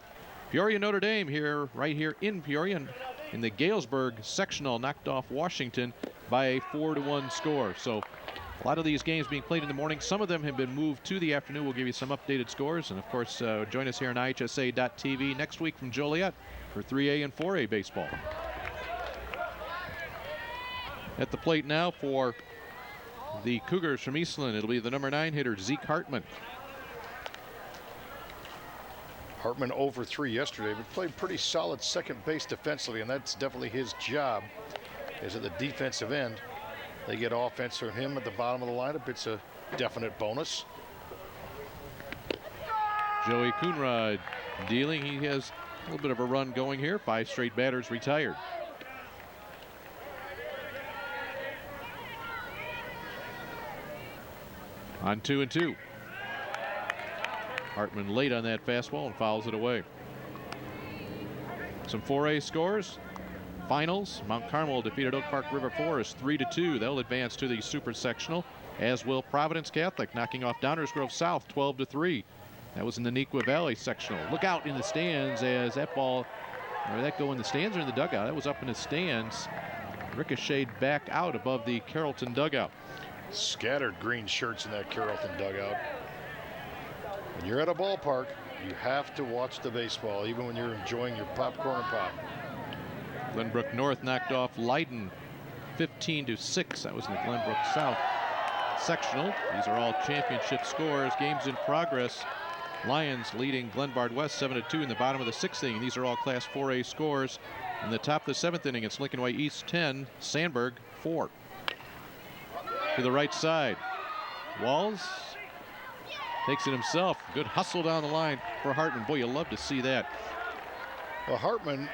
Peoria Notre Dame right here in Peoria in the Galesburg sectional knocked off Washington by a 4-1 score. So a lot of these games being played in the morning. Some of them have been moved to the afternoon. We'll give you some updated scores. And of course, join us here on IHSA.tv next week from Joliet for 3A and 4A baseball. At the plate now for the Cougars from Eastland, it'll be the number 9 hitter, Zeke Hartman. Hartman over 3 yesterday, but played pretty solid second base defensively, and that's definitely his job, is at the defensive end. They get offense from him at the bottom of the lineup. It's a definite bonus. Joey Coonrod dealing. He has a little bit of a run going here. 5 straight batters retired. On 2-2. Hartman late on that fastball and fouls it away. Some 4A scores. Finals, Mount Carmel defeated Oak Park River Forest 3-2. They'll advance to the super sectional, as will Providence Catholic, knocking off Downers Grove South 12-3. That was in the Neuqua Valley sectional. Look out in the stands as that ball, or did that go in the stands or in the dugout? That was up in the stands. Ricocheted back out above the Carrollton dugout. Scattered green shirts in that Carrollton dugout. When you're at a ballpark, you have to watch the baseball, even when you're enjoying your popcorn and pop. Glenbrook North knocked off Leiden 15-6. That was in the Glenbrook South sectional. These are all championship scores. Games in progress. Lions leading Glenbard West 7-2 in the bottom of the 6th inning. These are all Class 4A scores. In the top of the 7th inning, it's Lincoln Way East 10, Sandburg 4. To the right side, Walls takes it himself. Good hustle down the line for Hartman. Boy, you love to see that. Well, Hartman,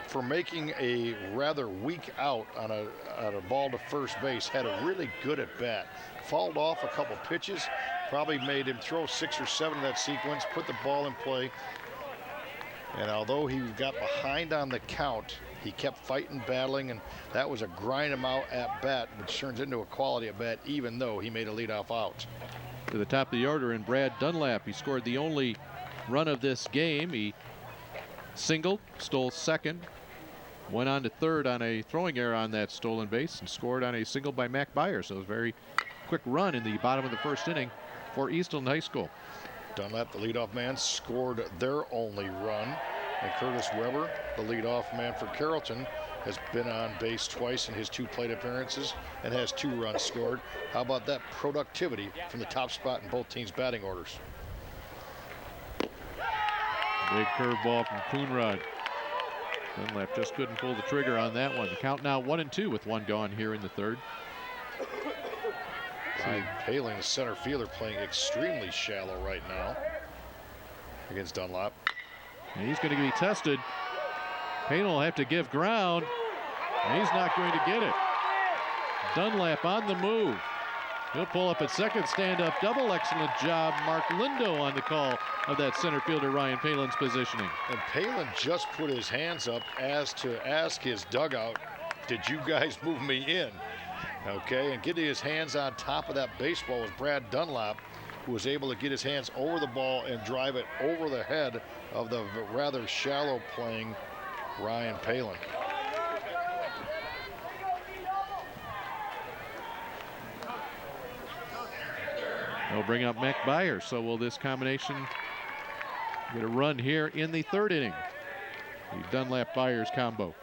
for making a rather weak out on a ball to first base, had a really good at bat. Fouled off a couple pitches, probably made him throw 6 or 7 in that sequence, put the ball in play. And although he got behind on the count, he kept fighting, battling, and that was a grind him out at bat, which turns into a quality at bat, even though he made a leadoff out. To the top of the order in Brad Dunlap. He scored the only run of this game. He singled, stole second, went on to third on a throwing error on that stolen base, and scored on a single by Mac Byer. So it was a very quick run in the bottom of the 1st inning for Eastland High School. Dunlap, the leadoff man, scored their only run. And Curtis Weber, the leadoff man for Carrollton, has been on base twice in his 2 plate appearances and has 2 runs scored. How about that productivity from the top spot in both teams' batting orders? Big curveball from Coonrod. Dunlap just couldn't pull the trigger on that one. The count now 1-2 with 1 gone here in the 3rd. Paling, the center fielder, playing extremely shallow right now against Dunlap. And he's going to be tested. Payne will have to give ground, and he's not going to get it. Dunlap on the move. He'll pull up at second, stand-up double. Excellent job, Mark Lindo, on the call of that center fielder Ryan Palin's positioning. And Palin just put his hands up as to ask his dugout did you guys move me in? Okay, and getting his hands on top of that baseball was Brad Dunlap, who was able to get his hands over the ball and drive it over the head of the rather shallow playing Ryan Palin. They'll bring up Mac Byers, so will this combination get a run here in the third inning? The Dunlap-Byers combo.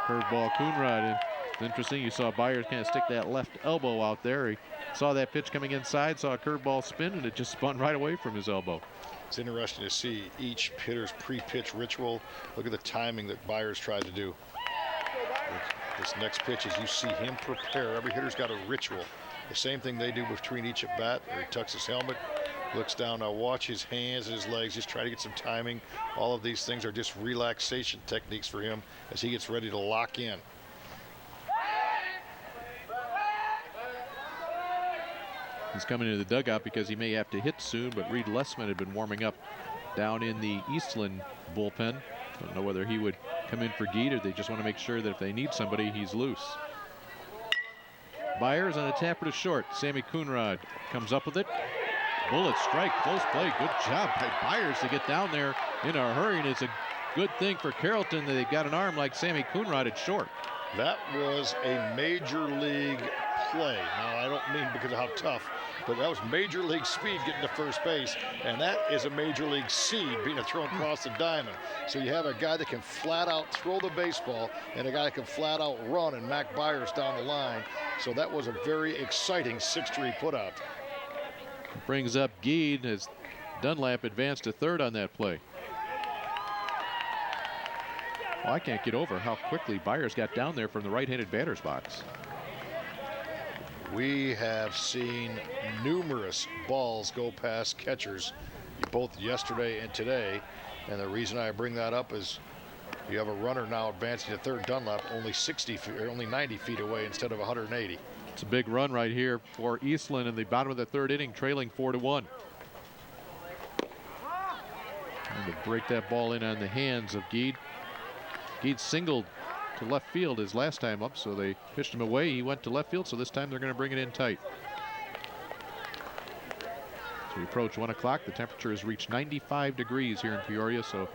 Curveball Coonrod. It's interesting, you saw Byers kind of stick that left elbow out there. He saw that pitch coming inside, saw a curveball spin, and it just spun right away from his elbow. It's interesting to see each hitter's pre-pitch ritual. Look at the timing that Byers tried to do. This next pitch, as you see him prepare, every hitter's got a ritual. The same thing they do between each at bat. He tucks his helmet, looks down, now watch his hands and his legs, just try to get some timing. All of these things are just relaxation techniques for him as he gets ready to lock in. He's coming into the dugout because he may have to hit soon, but Reed Lessman had been warming up down in the Eastland bullpen. Don't know whether he would come in for Geed or they just want to make sure that if they need somebody, he's loose. Byers on a tapper to short. Sammy Coonrod comes up with it. Bullet strike, close play. Good job by Byers to get down there in a hurry, and it's a good thing for Carrollton that they've got an arm like Sammy Coonrod at short. That was a major league play. Now, I don't mean because of how tough, but that was major league speed getting to first base, and that is a major league seed being thrown across the diamond. So you have a guy that can flat out throw the baseball and a guy that can flat out run, and Mac Byers down the line. So that was a very exciting 6-3 putout. Brings up Geed as Dunlap advanced to third on that play. Well, I can't get over how quickly Byers got down there from the right-handed batter's box. We have seen numerous balls go past catchers, both yesterday and today. And the reason I bring that up is you have a runner now advancing to third. Dunlap only 60 feet, or only 90 feet away instead of 180. It's a big run right here for Eastland in the bottom of the third inning, trailing 4-1. Trying to break that ball in on the hands of Geed. Geed singled to left field his last time up, so they pitched him away. He went to left field, so this time they're going to bring it in tight. So we approach 1 o'clock. The temperature has reached 95 degrees here in Peoria, so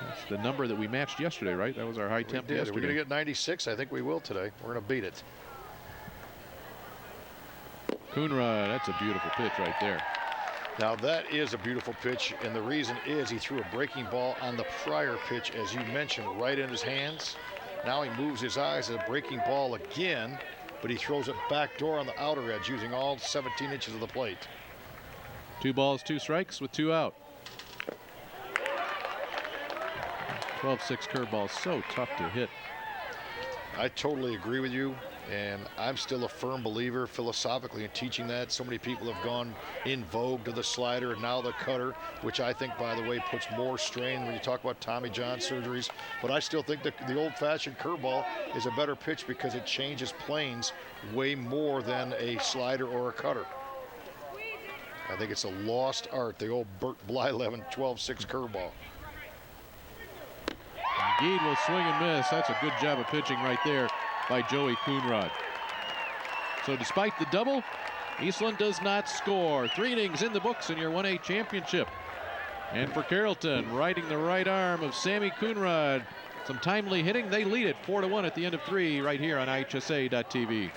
that's the number that we matched yesterday, right? That was our high temp yesterday. We're going to get 96. I think we will today. We're going to beat it. Coonrod, that's a beautiful pitch right there. Now that is a beautiful pitch, and the reason is he threw a breaking ball on the prior pitch, as you mentioned, right in his hands. Now he moves his eyes at a breaking ball again, but he throws it back door on the outer edge using all 17 inches of the plate. 2 balls, 2 strikes with 2 out. 12-6 curveball, so tough to hit. I totally agree with you, and I'm still a firm believer philosophically in teaching that. So many people have gone in vogue to the slider and now the cutter, which I think, by the way, puts more strain when you talk about Tommy John surgeries. But I still think that the old-fashioned curveball is a better pitch because it changes planes way more than a slider or a cutter. I think it's a lost art, the old Burt Blyleven 12-6 curveball. Geed will swing and miss. That's a good job of pitching right there by Joey Coonrod. So despite the double, Eastland does not score. 3 innings in the books in your 1A championship. And for Carrollton, riding the right arm of Sammy Coonrod, some timely hitting. They lead it 4-1 at the end of 3 right here on IHSA.tv.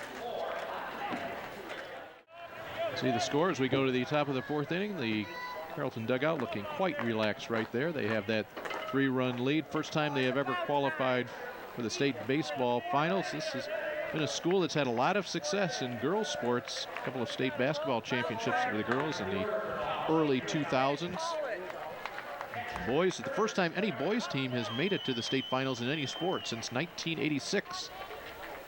See the score as we go to the top of the 4th inning. The Carrollton dugout looking quite relaxed right there. They have that 3-run lead. First time they have ever qualified for the state baseball finals. This has been a school that's had a lot of success in girls sports. A couple of state basketball championships for the girls in the early 2000s. Boys, the first time any boys team has made it to the state finals in any sport since 1986.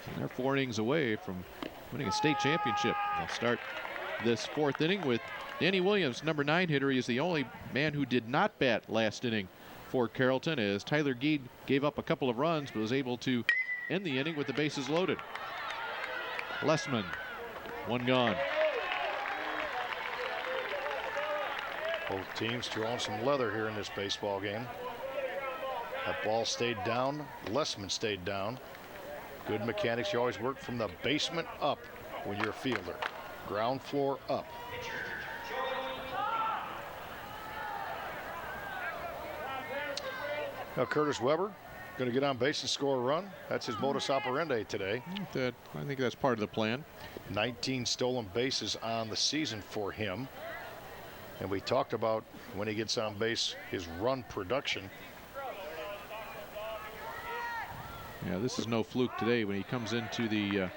And they're 4 innings away from winning a state championship. They'll start this 4th inning with Danny Williams, number 9 hitter. He is the only man who did not bat last inning for Carrollton, as Tyler Geed gave up a couple of runs but was able to end the inning with the bases loaded. Lessman, 1 gone. Both teams throwing some leather here in this baseball game. That ball stayed down. Lessman stayed down. Good mechanics. You always work from the basement up when you're a fielder. Ground floor up. Now Curtis Weber going to get on base and score a run. That's his modus operandi today. I think that's part of the plan. 19 stolen bases on the season for him. And we talked about when he gets on base, his run production. Yeah, this is no fluke today. When he comes into the,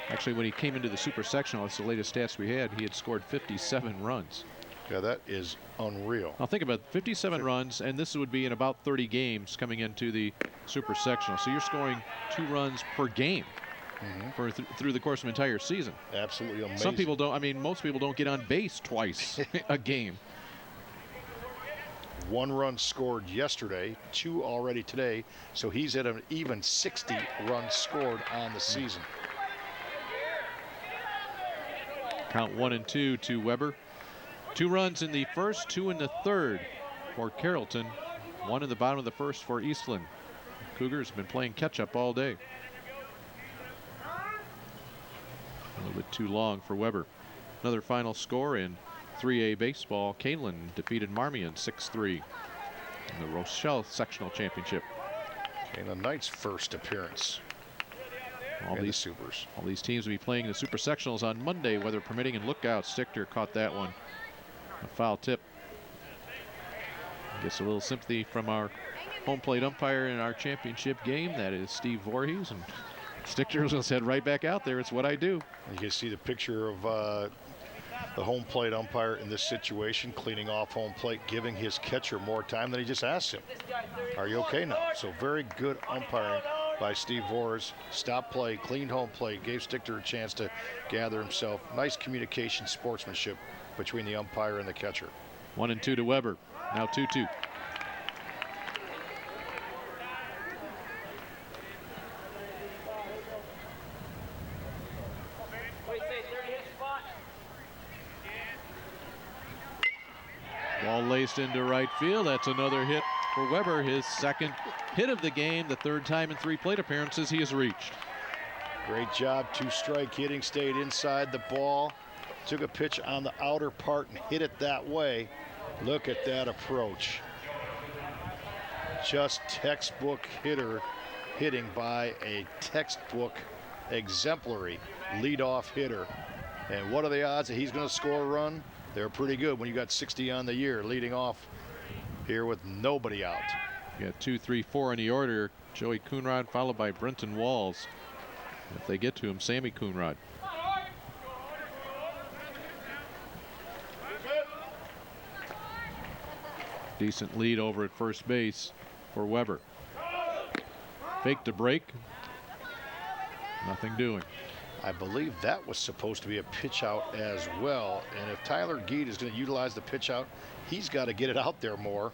actually when he came into the super sectional, that's the latest stats we had, he had scored 57 runs. Yeah, that is unreal. Now think about it, 57 runs, and this would be in about 30 games coming into the super sectional. So you're scoring 2 runs per game through the course of an entire season. Absolutely amazing. Some people don't, I mean, most people don't get on base twice a game. 1 run scored yesterday, 2 already today, so he's at an even 60 runs scored on the season. Count 1-2 to Weber. 2 runs in the first, 2 in the third for Carrollton. 1 in the bottom of the first for Eastland. Cougars have been playing catch up all day. A little bit too long for Weber. Another final score in 3A baseball. Kalen defeated Marmion 6-3 in the Rochelle Sectional Championship. And the Knights' first appearance. All these supers. All these teams will be playing the super sectionals on Monday, weather permitting, and look out, Stichter caught that one. A foul tip. Gets a little sympathy from our home plate umpire in our championship game. That is Steve Voorhees, and Stichter was head right back out there. It's what I do. You can see the picture of the home plate umpire in this situation, cleaning off home plate, giving his catcher more time than he just asked him. Are you okay now? So very good umpiring by Steve Voorhees. Stop play, cleaned home plate, gave Stichter a chance to gather himself. Nice communication, sportsmanship between the umpire and the catcher. 1-2 to Weber. Now 2-2. Ball laced into right field. That's another hit for Weber. His second hit of the game, the 3rd time in 3 plate appearances he has reached. Great job, 2-strike hitting, stayed inside the ball. Took a pitch on the outer part and hit it that way. Look at that approach. Just textbook hitting by a textbook exemplary leadoff hitter. And what are the odds that he's going to score a run? They're pretty good when you got 60 on the year leading off here with nobody out. You got 2, 3, 4 in the order. Joey Coonrod followed by Brenton Walls. If they get to him, Sammy Coonrod. Decent lead over at first base for Weber. Fake to break. Nothing doing. I believe that was supposed to be a pitch out as well. And if Tyler Geed is going to utilize the pitch out, he's got to get it out there more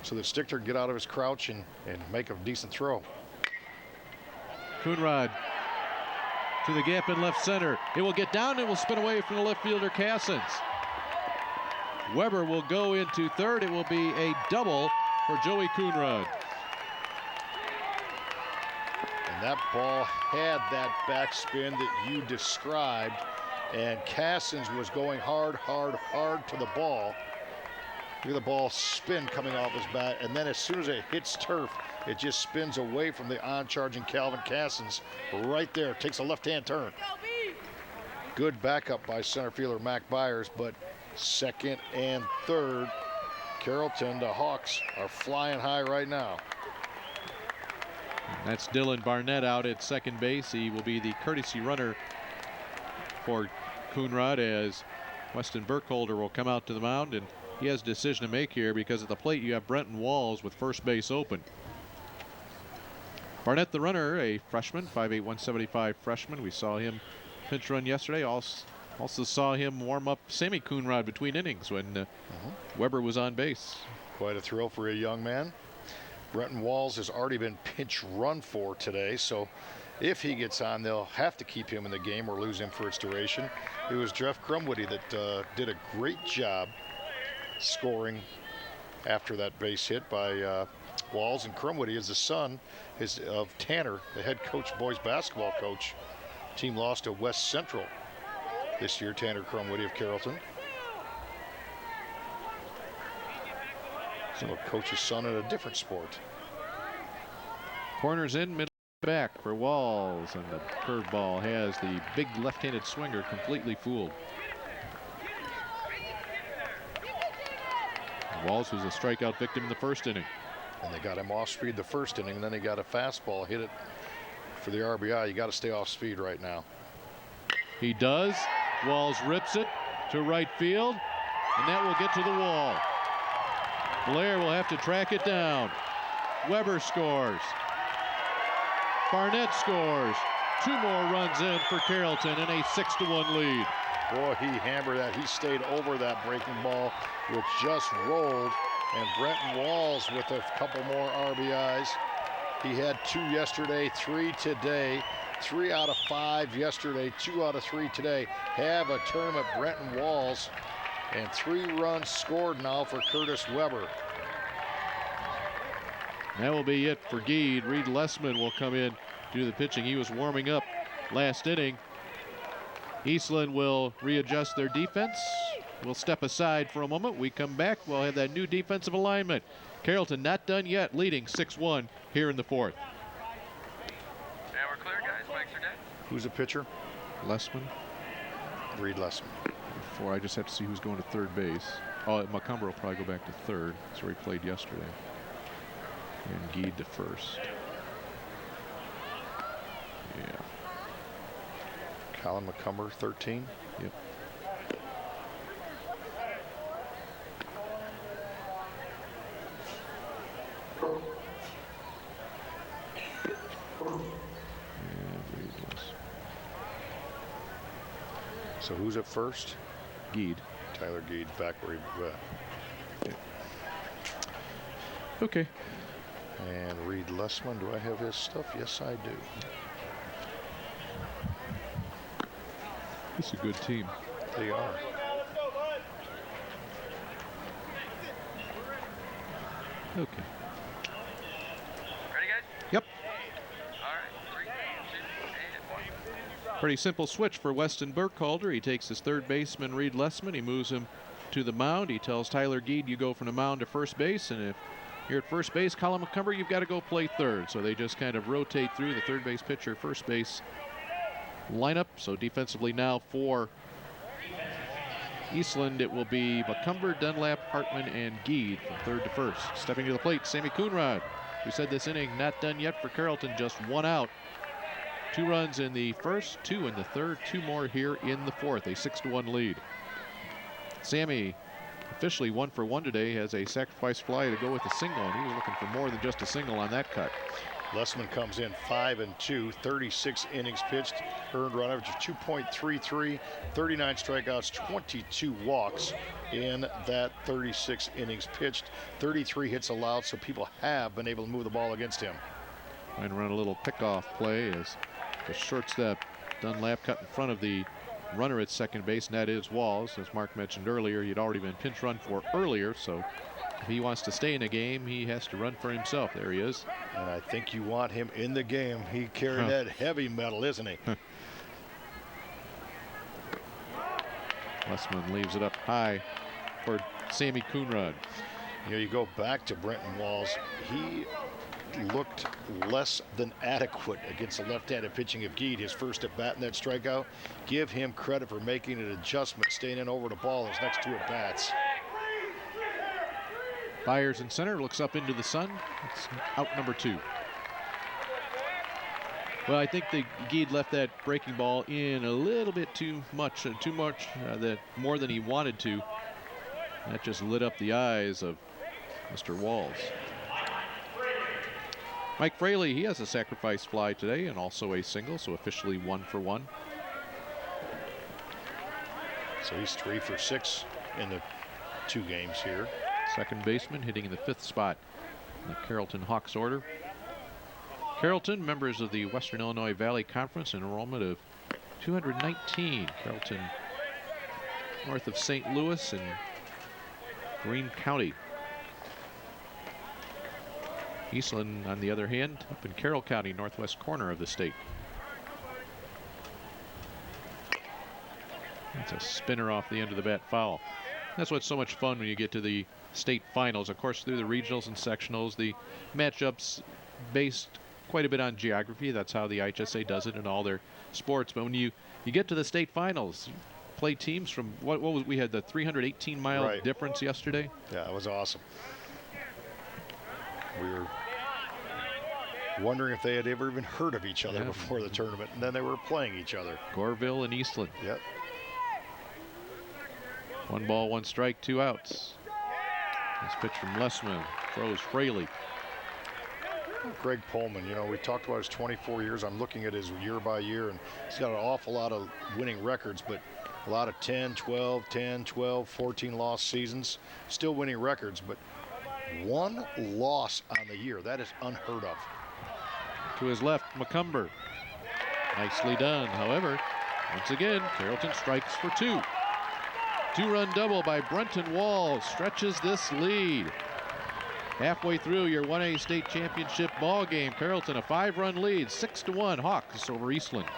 so that Stichter can get out of his crouch and make a decent throw. Coonrod to the gap in left center. It will get down and will spin away from the left fielder Cassins. Weber will go into third. It will be a double for Joey Coonrod. And that ball had that backspin that you described, and Cassins was going hard to the ball. Look at the ball spin coming off his bat, and then as soon as it hits turf, it just spins away from the on-charging Calvin Cassins right there. Takes a left-hand turn. Good backup by center fielder Mac Byers, but second and third, Carrollton, the Hawks are flying high right now. That's Dylan Barnett out at second base. He will be the courtesy runner for Coonrod as Weston Burkholder will come out to the mound, and he has a decision to make here because at the plate you have Brenton Walls with first base open. Barnett the runner, a freshman, 5'8", 175 freshman. We saw him pinch run yesterday. Also saw him warm up Sammy Coonrod between innings when Weber was on base. Quite a thrill for a young man. Brenton Walls has already been pinch run for today, so if he gets on, they'll have to keep him in the game or lose him for its duration. It was Jeff Crumwoody that did a great job scoring after that base hit by Walls. And Crumwoody is the son of Tanner, the head coach, boys basketball coach. Team lost to West Central this year, Tanner Crumwoody of Carrollton. So a coach's son in a different sport. Corners in, middle back for Walls, and the curveball has the big left-handed swinger completely fooled. Walls was a strikeout victim in the first inning. And they got him off speed the first inning, and then he got a fastball, hit it for the RBI. You got to stay off speed right now. He does. Walls rips it to right field, and that will get to the wall. Blair will have to track it down. Weber scores. Barnett scores. 2 more runs in for Carrollton in a 6-1 lead. Boy, he hammered that. He stayed over that breaking ball, which just rolled. And Brenton Walls with a couple more RBIs. He had 2 yesterday, 3 today. 3 out of 5 yesterday, 2 out of 3 today. Have a tournament, Brenton Walls. And 3 runs scored now for Curtis Weber. That will be it for Geed. Reed Lessman will come in, do the pitching. He was warming up last inning. Eastland will readjust their defense. We'll step aside for a moment. We come back. We'll have that new defensive alignment. Carrollton not done yet, leading 6-1 here in the 4th. Yeah, we're clear, guys. Mics are dead. Who's the pitcher? Lessman. Reed Lessman. Before I just have to see who's going to third base. Oh, Macomber will probably go back to third. That's where he played yesterday. And Geed to first. Yeah. Colin Macomber, 13. Yep. So who's at first? Geed. Tyler Geed, back where he Okay. And Reed Lessman, do I have his stuff? Yes, I do. It's a good team. They are. Okay. Ready, guys? Yep. All right. 3, 2, and 1. Pretty simple switch for Weston Burkhalter. He takes his third baseman, Reed Lessman. He moves him to the mound. He tells Tyler Geed, you go from the mound to first base, and if you're at first base, Colin Macomber, you've got to go play third. So they just kind of rotate through the third base pitcher, first base lineup. So defensively now for Eastland, it will be Macomber, Dunlap, Hartman, and Geed from third to first. Stepping to the plate, Sammy Coonrod. We said this inning not done yet for Carrollton, just 1 out. 2 runs in the first, 2 in the third, 2 more here in the 4th, a 6-1 lead. Sammy officially 1 for 1 today, has a sacrifice fly to go with a single, and he was looking for more than just a single on that cut. Lessman comes in 5-2, 36 innings pitched, earned run average of 2.33, 39 strikeouts, 22 walks in that 36 innings pitched, 33 hits allowed, so people have been able to move the ball against him. Trying to run a little pickoff play as the shortstop Dunlap cut in front of the runner at second base, and that is Walls. As Mark mentioned earlier, he'd already been pinch run for earlier, so if he wants to stay in the game, he has to run for himself. There he is. And I think you want him in the game. He carried that heavy metal, isn't he? Lessman leaves it up high for Sammy Coonrod. You know, you go back to Brenton Walls. He looked less than adequate against the left-handed pitching of Geed, his first at bat in that strikeout. Give him credit for making an adjustment, staying in over the ball his next 2 at bats. Byers in center, looks up into the sun. It's out number 2. Well, I think the Geed left that breaking ball in a little bit too much, that more than he wanted to. That just lit up the eyes of Mr. Walls. Mike Fraley, he has a sacrifice fly today and also a single, so officially 1 for 1. So he's 3 for 6 in the 2 games here. Second baseman hitting in the 5th spot in the Carrollton Hawks order. Carrollton, members of the Western Illinois Valley Conference, enrollment of 219. Carrollton north of St. Louis and Greene County. Eastland, on the other hand, up in Carroll County, northwest corner of the state. That's a spinner off the end of the bat, foul. That's what's so much fun when you get to the state finals. Of course, through the regionals and sectionals, the matchups based quite a bit on geography. That's how the IHSA does it in all their sports. But when you get to the state finals, you play teams from what was, we had the 318-mile difference yesterday. Yeah, it was awesome. We were wondering if they had ever even heard of each other before the tournament, and then they were playing each other. Goreville and Eastland. Yep. 1 ball, 1 strike, 2 outs. This pitch from Lessman throws Fraley. Greg Pullman, you know, we talked about his 24 years. I'm looking at his year by year, and he's got an awful lot of winning records, but a lot of 10, 12, 10, 12, 14 loss seasons. Still winning records, but 1 loss on the year. That is unheard of. To his left, McCumber. Nicely done. However, once again, Carrollton strikes for 2. 2-run double by Brenton Wall stretches this lead. Halfway through your 1A state championship ball game, Carrollton a 5-run lead, 6-1 Hawks over Eastland.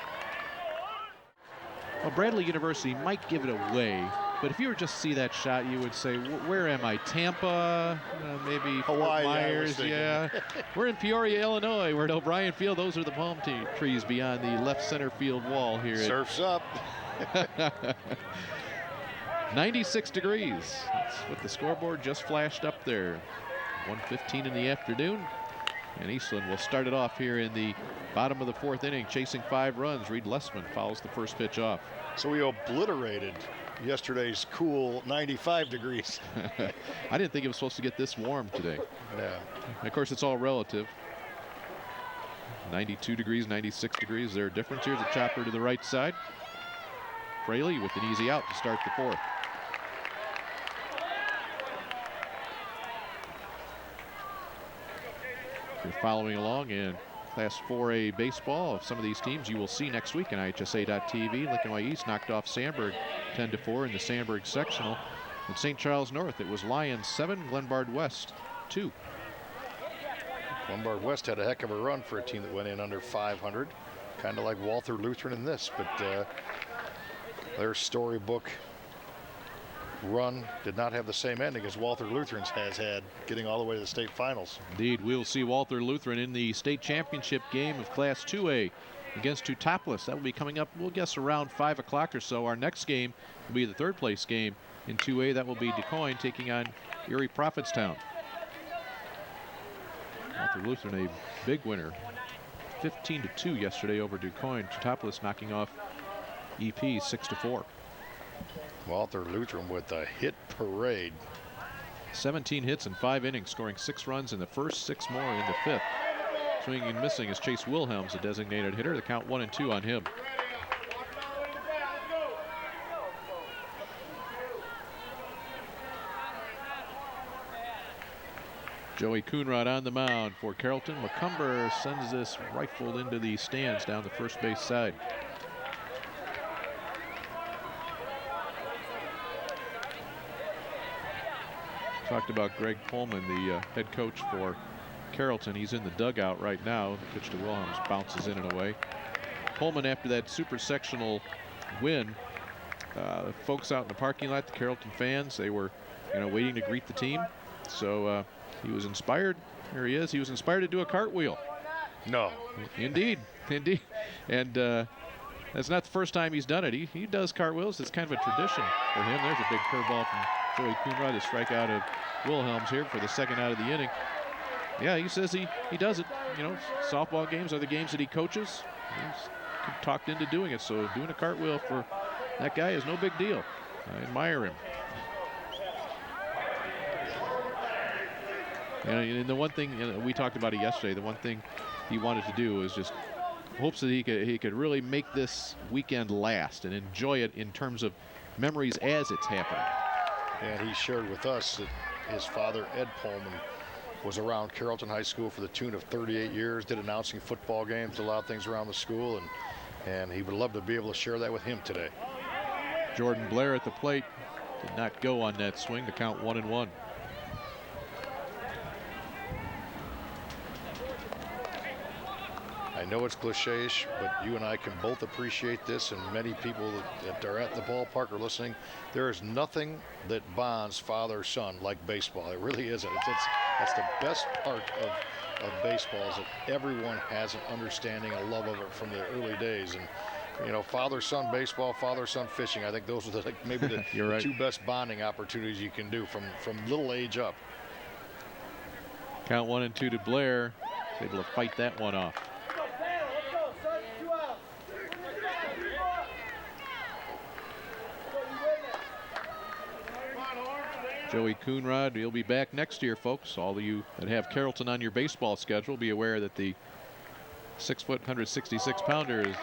Well, Bradley University might give it away, but if you were just see that shot, you would say, where am I? Tampa, maybe Hawaii, Fort Myers, yeah. We're in Peoria, Illinois. We're at O'Brien Field. Those are the palm trees beyond the left center field wall here. Surf's up. 96 degrees. That's what the scoreboard just flashed up there. 1:15 in the afternoon. And Eastland will start it off here in the bottom of the 4th inning, chasing 5 runs. Reed Lessman fouls the first pitch off. So we obliterated yesterday's cool 95 degrees. I didn't think it was supposed to get this warm today. Yeah. Of course, it's all relative. 92 degrees, 96 degrees. Is there a difference? Here's a chopper to the right side. Fraley with an easy out to start the 4th. If you're following along in Class 4A baseball of some of these teams, you will see next week on IHSA.TV. Lincoln Way East knocked off Sandburg 10-4 in the Sandburg sectional. In St. Charles North, it was Lions 7, Glenbard West 2. Glenbard West had a heck of a run for a team that went in under 500, kind of like Walther Lutheran in this, but their storybook run did not have the same ending as Walther Lutheran's has had, getting all the way to the state finals. Indeed, we'll see Walther Lutheran in the state championship game of Class 2A against Teutopolis. That will be coming up, we'll guess, around 5 o'clock or so. Our next game will be the 3rd place game in 2A. That will be DuQuoin taking on Erie Prophetstown. Walther Lutheran, a big winner, 15-2 yesterday over DuQuoin. Teutopolis knocking off EP 6-4. Walther Lutheran with a hit parade. 17 hits in 5 innings, scoring 6 runs in the first, 6 more in the 5th. Swinging and missing is Chase Wilhelms, a designated hitter. The count 1-2 on him. Joey Coonrod on the mound for Carrollton. McCumber sends this rifled into the stands down the first base side. Talked about Greg Pullman, the head coach for Carrollton. He's in the dugout right now. The pitch to Wilhelms bounces in and away. Pullman, after that super sectional win, folks out in the parking lot, the Carrollton fans, they were, waiting to greet the team. So he was inspired. Here he is. He was inspired to do a cartwheel. No. Indeed, indeed. And that's not the first time he's done it. He does cartwheels. It's kind of a tradition for him. There's a big curveball from Joey Coonrod to strike out of Wilhelms here for the 2nd out of the inning. Yeah, he says he does it. Softball games are the games that he coaches. He's talked into doing it, so doing a cartwheel for that guy is no big deal. I admire him. And the one thing, we talked about it yesterday, the one thing he wanted to do was just hopes that he could really make this weekend last and enjoy it in terms of memories as it's happening. And he shared with us that his father, Ed Pullman, was around Carrollton High School for the tune of 38 years, did announcing football games, did a lot of things around the school, and he would love to be able to share that with him today. Jordan Blair at the plate. Did not go on that swing to count 1-1. I know it's cliche-ish, but you and I can both appreciate this, and many people that are at the ballpark are listening. There is nothing that bonds father-son like baseball. It really isn't. That's the best part of baseball, is that everyone has an understanding, a love of it from the early days. And you know, father-son baseball, father-son fishing. I think those are maybe the, You're right. the two best bonding opportunities you can do from little age up. Count 1-2 to Blair. He's able to fight that one off. Joey Coonrod, he'll be back next year, folks. All of you that have Carrollton on your baseball schedule, be aware that the 6-foot, 166-pounder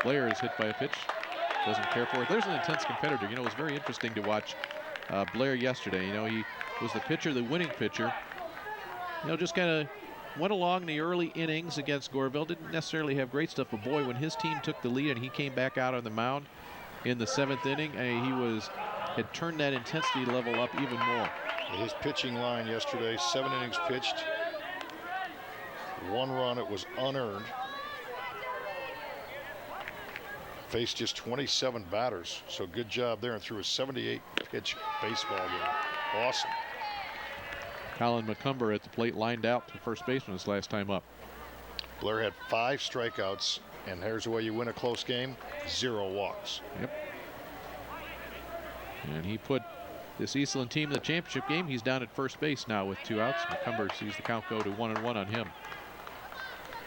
Blair is hit by a pitch. Doesn't care for it. There's an intense competitor. You know, it was very interesting to watch Blair yesterday. You know, he was the pitcher, the winning pitcher. You know, just kind of went along in the early innings against Goreville. Didn't necessarily have great stuff, but boy, when his team took the lead and he came back out on the mound in the 7th inning, he had turned that intensity level up even more. His pitching line yesterday, 7 innings pitched, 1 run. It was unearned. Faced just 27 batters, so good job there, and threw a 78-pitch baseball game. Awesome. Colin McCumber at the plate, lined out to first baseman his last time up. Blair had 5 strikeouts, and here's the way you win a close game: 0 walks. Yep. And he put this Eastland team in the championship game. He's down at first base now with 2 outs. McCumber sees the count go to 1-1 on him.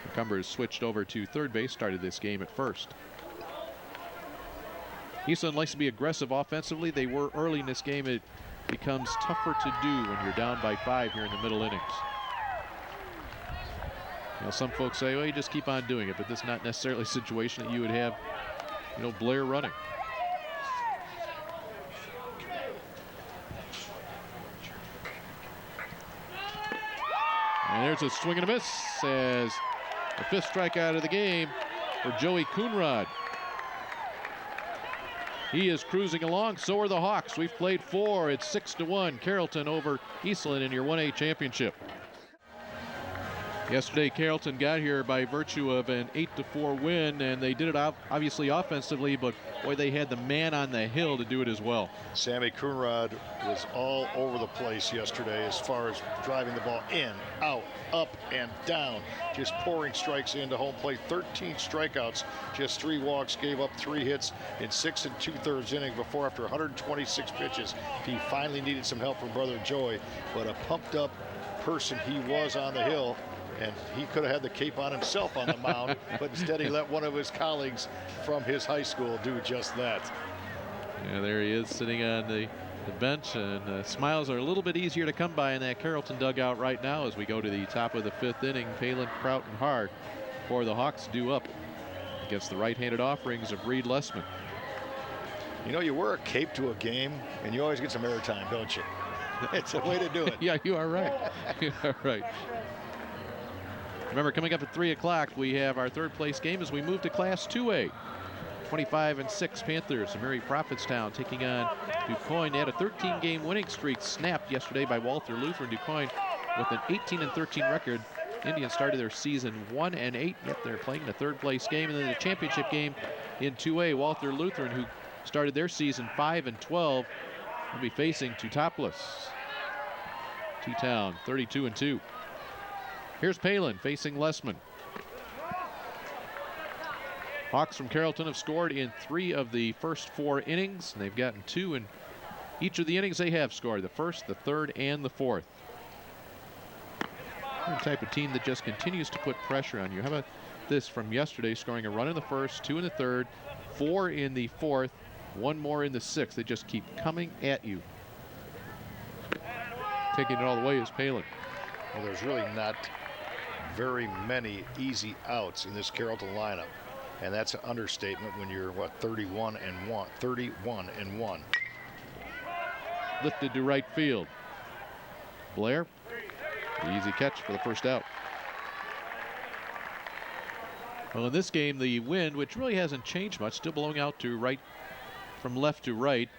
McCumber has switched over to third base, started this game at first. Eastland likes to be aggressive offensively. They were early in this game. It becomes tougher to do when you're down by 5 here in the middle innings. You know, some folks say, well, you just keep on doing it, but this is not necessarily a situation that you would have, you know, Blair running. And there's a swing and a miss as the 5th strikeout of the game for Joey Coonrod. He is cruising along. So are the Hawks. We've played 4. It's 6-1. Carrollton over Eastland in your 1A championship. Yesterday, Carrollton got here by virtue of an 8-4 win, and they did it obviously offensively, but boy, they had the man on the hill to do it as well. Sammy Coonrod was all over the place yesterday as far as driving the ball in, out, up, and down, just pouring strikes into home plate. 13 strikeouts, just 3 walks, gave up 3 hits in 6 2/3 innings before, after 126 pitches, he finally needed some help from brother Joey. But a pumped up person he was on the hill, and he could have had the cape on himself on the mound, but instead he let one of his colleagues from his high school do just that. Yeah, there he is sitting on the bench, and smiles are a little bit easier to come by in that Carrollton dugout right now as we go to the top of the 5th inning. Palin, Kraut, and Hard for the Hawks due up against the right-handed offerings of Reed Lessman. You know, you wear a cape to a game, and you always get some airtime, don't you? It's a way to do it. Yeah, you are right. You are right. Remember, coming up at 3 o'clock, we have our 3rd place game as we move to Class 2A. 25-6 Panthers of Mary Prophetstown taking on DuQuoin. They had a 13-game winning streak snapped yesterday by Walther Lutheran. DuQuoin with an 18-13 record. Indians started their season 1-8, yet they're playing the 3rd place game. And then the championship game in 2A, Walther Lutheran, who started their season 5-12, will be facing Teutopolis. T-Town 32-2. Here's Palin facing Lessman. Hawks from Carrollton have scored in 3 of the first 4 innings, and they've gotten 2 in each of the innings they have scored, the 1st, the 3rd, and the 4th. The type of team that just continues to put pressure on you. How about this from yesterday, scoring a run in the 1st, 2 in the 3rd, 4 in the 4th, 1 more in the 6th. They just keep coming at you. Taking it all the way is Palin. Well, there's really not very many easy outs in this Carrollton lineup, and that's an understatement when you're, what, 31-1. Lifted to right field. Blair, the easy catch for the first out. Well, in this game, the wind, which really hasn't changed much, still blowing out to right, from left to right.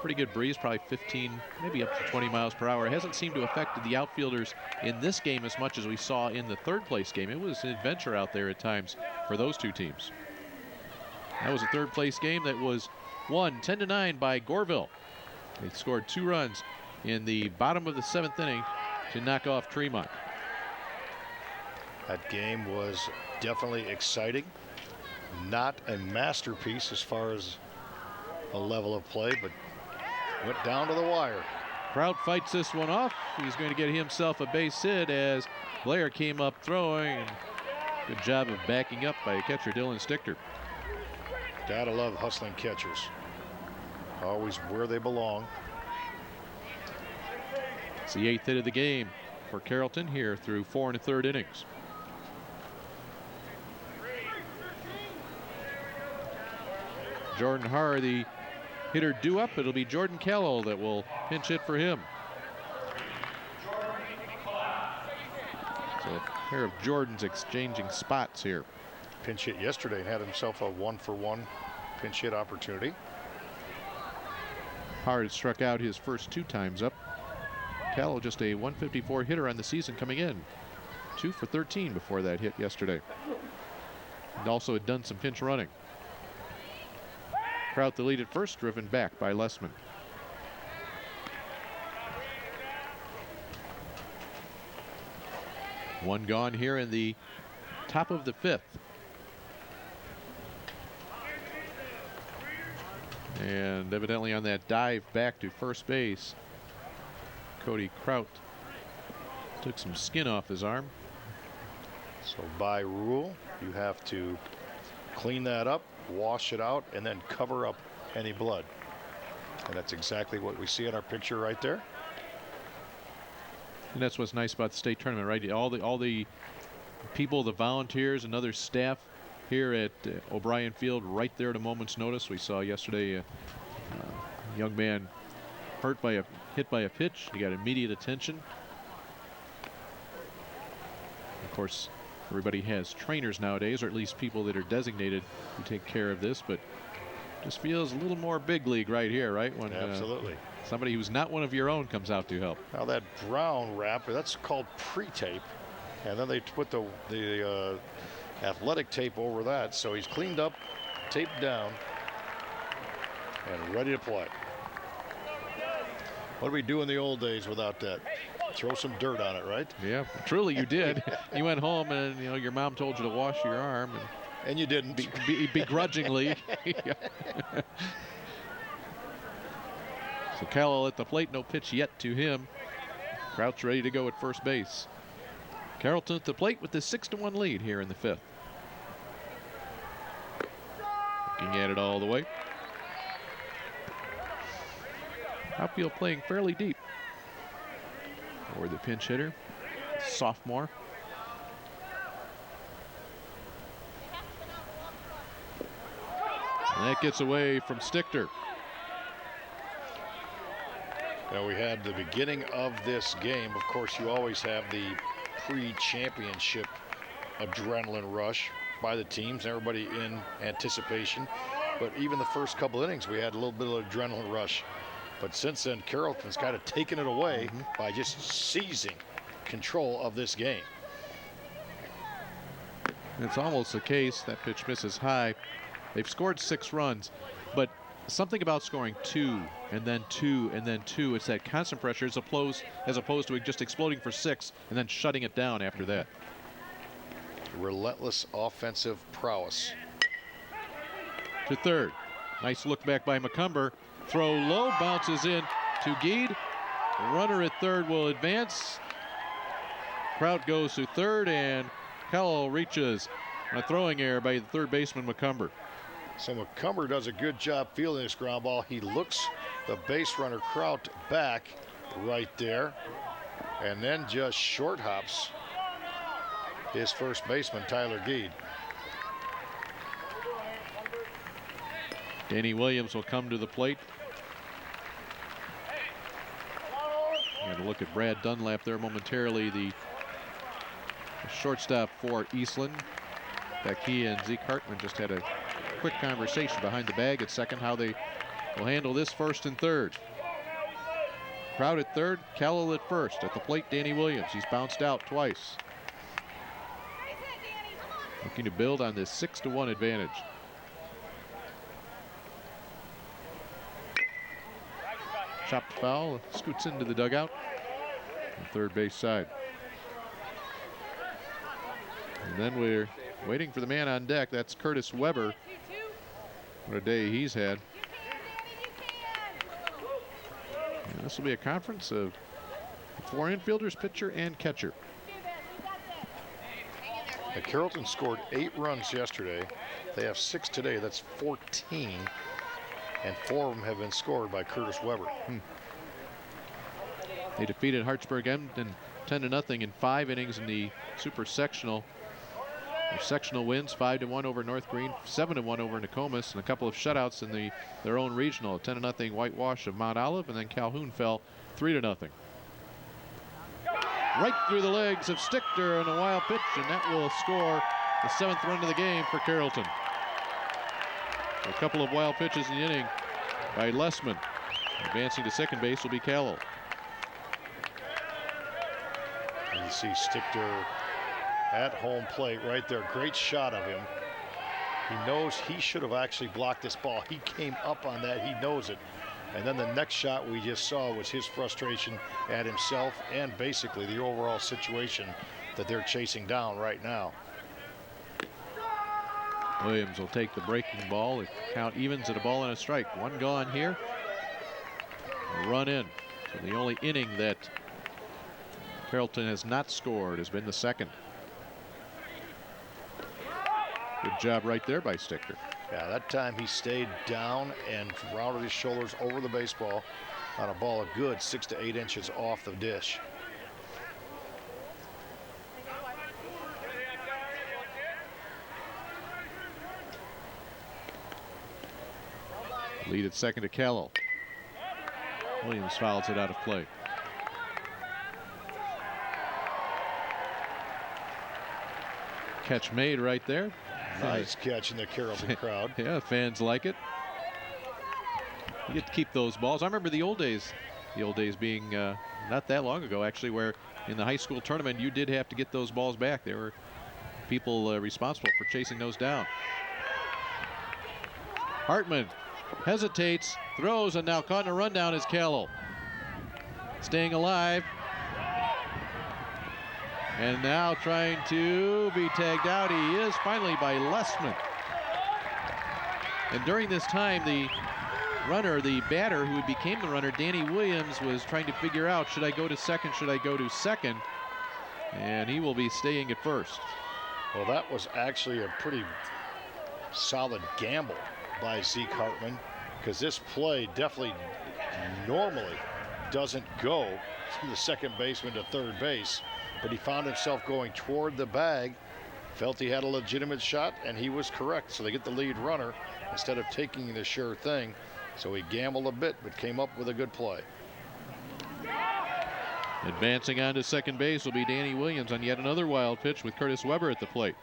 pretty good breeze, probably 15, maybe up to 20 miles per hour. It hasn't seemed to affect the outfielders in this game as much as we saw in the third place game. It was an adventure out there at times for those two teams. That was a third place game that was won 10-9 by Goreville. They scored 2 runs in the bottom of the 7th inning to knock off Tremont. That game was definitely exciting. Not a masterpiece as far as a level of play, but went down to the wire. Kraut fights this one off. He's going to get himself a base hit as Blair came up throwing. And good job of backing up by catcher Dylan Stichter. Gotta love hustling catchers. Always where they belong. It's the 8th hit of the game for Carrollton here through 4 1/3 innings. Jordan Harr, the hitter due up. It'll be Jordan Callow that will pinch hit for him. So a pair of Jordans exchanging spots here. Pinch hit yesterday and had himself a 1-for-1 pinch hit opportunity. Harr struck out his first 2 times up. Callow just a 154 hitter on the season coming in. 2 for 13 before that hit yesterday. And also had done some pinch running. Kraut the lead at first, driven back by Lessman. One gone here in the top of the 5th. And evidently on that dive back to first base, Cody Kraut took some skin off his arm. So by rule, you have to clean that up, wash it out, and then cover up any blood. And that's exactly what we see in our picture right there. And that's what's nice about the state tournament, right? All the people, the volunteers and other staff here at O'Brien Field right there at a moment's notice. We saw yesterday a young man hit by a pitch. He got immediate attention. Of course, everybody has trainers nowadays, or at least people that are designated to take care of this, but just feels a little more big league right here, right? When absolutely somebody who's not one of your own comes out to help. Now that brown wrap, that's called pre-tape, and then they put the athletic tape over that, so he's cleaned up, taped down, and ready to play. What did we do in the old days without that? Throw some dirt on it, right? Yeah, truly you did. You went home and your mom told you to wash your arm, and you didn't. Begrudgingly. So Callow at the plate, no pitch yet to him. Kraut's ready to go at first base. Carrollton at the plate with the 6-1 lead here in the 5th. Looking at it all the way. Outfield playing fairly deep. Or the pinch hitter, sophomore. And that gets away from Stichter. Now we had the beginning of this game. Of course, you always have the pre-championship adrenaline rush by the teams, everybody in anticipation. But even the first couple innings, we had a little bit of adrenaline rush. But since then, Carrollton's kind of taken it away by just seizing control of this game. It's almost the case that pitch misses high. They've scored 6 runs, but something about scoring 2 and then 2 and then 2. It's that constant pressure as opposed to just exploding for 6 and then shutting it down after that. Relentless offensive prowess. To third. Nice look back by McCumber. Throw low, bounces in to Geed. Runner at third will advance. Kraut goes to third, and Callow reaches a throwing error by the third baseman McCumber. So McCumber does a good job fielding this ground ball. He looks the base runner Kraut back right there, and then just short hops his first baseman Tyler Geed. Danny Williams will come to the plate. And a look at Brad Dunlap there momentarily, the shortstop for Eastland. In fact, he and Zeke Hartman just had a quick conversation behind the bag at second, how they will handle this first and third. Crowd at third, Carroll at first. At the plate, Danny Williams. He's bounced out twice. Looking to build on this 6-1 advantage. Chopped foul, scoots into the dugout on third base side. And then we're waiting for the man on deck. That's Curtis Weber. What a day he's had. And this will be a conference of 4 infielders, pitcher and catcher. Carrollton scored 8 runs yesterday. They have 6 today. That's 14. And 4 of them have been scored by Curtis Weber. They defeated Hartsburg-Emden 10-0 in 5 innings in the Super Sectional. Their sectional wins 5-1 over North Green, 7-1 over Nokomis, and a couple of shutouts in their own regional. 10-0 whitewash of Mount Olive, and then Calhoun fell 3-0. Right through the legs of Stichter on a wild pitch, and that will score the 7th run of the game for Carrollton. A couple of wild pitches in the inning by Lessman. Advancing to second base will be Carroll. And you see Stichter at home plate right there. Great shot of him. He knows he should have actually blocked this ball. He came up on that. He knows it. And then the next shot we just saw was his frustration at himself and basically the overall situation that they're chasing down right now. Williams will take the breaking ball. The count evens at a ball and a strike. 1 gone here. A run in. So the only inning that Carrollton has not scored has been the second. Good job right there by Stichter. Yeah, that time he stayed down and rounded his shoulders over the baseball on a ball a good 6 to 8 inches off the dish. Lead at second to Carroll. Williams fouls it out of play. Catch made right there. Nice catch in the Carrollton crowd. Yeah, fans like it. You get to keep those balls. I remember the old days being not that long ago, actually, where in the high school tournament you did have to get those balls back. There were people responsible for chasing those down. Hartman hesitates, throws, and now caught in a rundown is Carroll. Staying alive. And now trying to be tagged out. He is finally by Lessman. And during this time, the runner, the batter who became the runner, Danny Williams, was trying to figure out, should I go to second, should I go to second? And he will be staying at first. Well, that was actually a pretty solid gamble by Zeke Hartman, because this play definitely normally doesn't go from the second baseman to third base. But he found himself going toward the bag, felt he had a legitimate shot, and he was correct. So they get the lead runner instead of taking the sure thing. So he gambled a bit, but came up with a good play. Advancing on to second base will be Danny Williams on yet another wild pitch with Curtis Weber at the plate.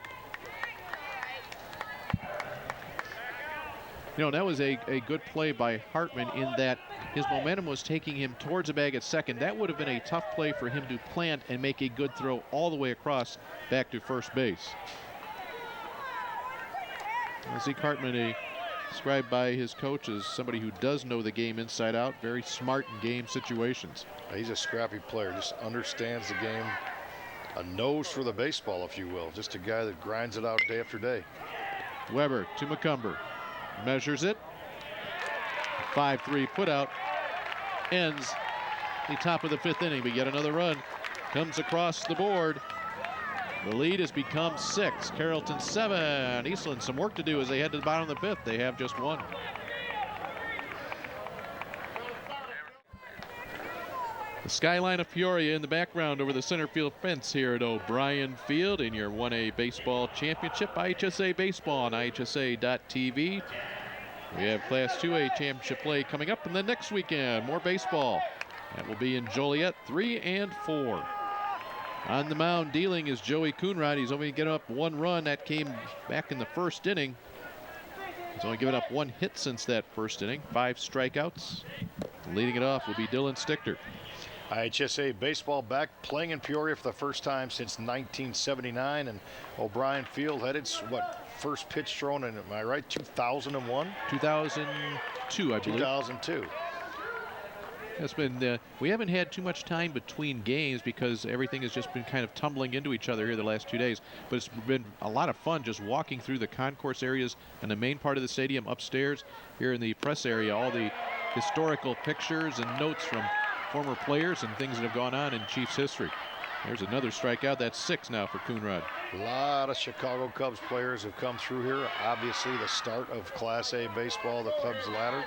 You know, that was a good play by Hartman in that his momentum was taking him towards the bag at second. That would have been a tough play for him to plant and make a good throw all the way across back to first base. Zeke Hartman, described by his coach as somebody who does know the game inside out, very smart in game situations. He's a scrappy player, just understands the game. A nose for the baseball, if you will. Just a guy that grinds it out day after day. Weber to McCumber. Measures it. 5-3 put out. Ends the top of the 5th inning, but yet another run comes across the board. The lead has become 6. Carrollton 7. Eastland some work to do as they head to the bottom of the 5th. They have just 1. The skyline of Peoria in the background over the center field fence here at O'Brien Field in your 1A Baseball Championship. IHSA Baseball on IHSA.tv. We have Class 2A Championship play coming up, and then next weekend, more baseball. That will be in Joliet, 3 and 4. On the mound dealing is Joey Coonrod. He's only getting up 1 run. That came back in the 1st inning. He's only given up 1 hit since that first inning, 5 strikeouts. Leading it off will be Dylan Stichter. IHSA baseball back playing in Peoria for the first time since 1979, and O'Brien Field had its first pitch thrown in, am I right, 2001? 2002, I believe. 2002. It's been we haven't had too much time between games because everything has just been kind of tumbling into each other here the last 2 days. But it's been a lot of fun just walking through the concourse areas and the main part of the stadium upstairs. Here in the press area, all the historical pictures and notes from former players and things that have gone on in Chiefs history. There's another strikeout. That's 6 now for Coonrod. A lot of Chicago Cubs players have come through here. Obviously the start of Class A baseball, the Cubs ladder.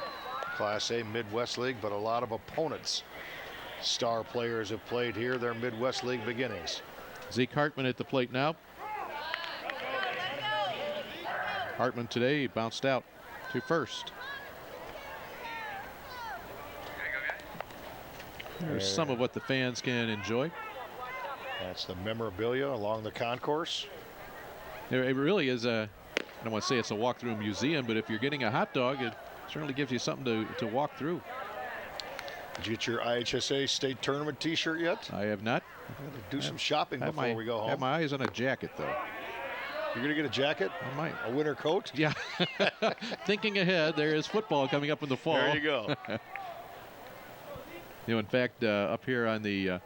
Class A Midwest League, but a lot of opponents. Star players have played here, their Midwest League beginnings. Zeke Hartman at the plate now. Hartman today bounced out to first. There's some of what the fans can enjoy. That's the memorabilia along the concourse. It really is I don't want to say it's a walk-through museum, but if you're getting a hot dog, it certainly gives you something to walk through. Did you get your IHSA state tournament t-shirt yet? I have not. Do some shopping before we go home. I have my eyes on a jacket, though. You're going to get a jacket? I might. A winter coat? Yeah. Thinking ahead, there is football coming up in the fall. There you go. In fact, up here on the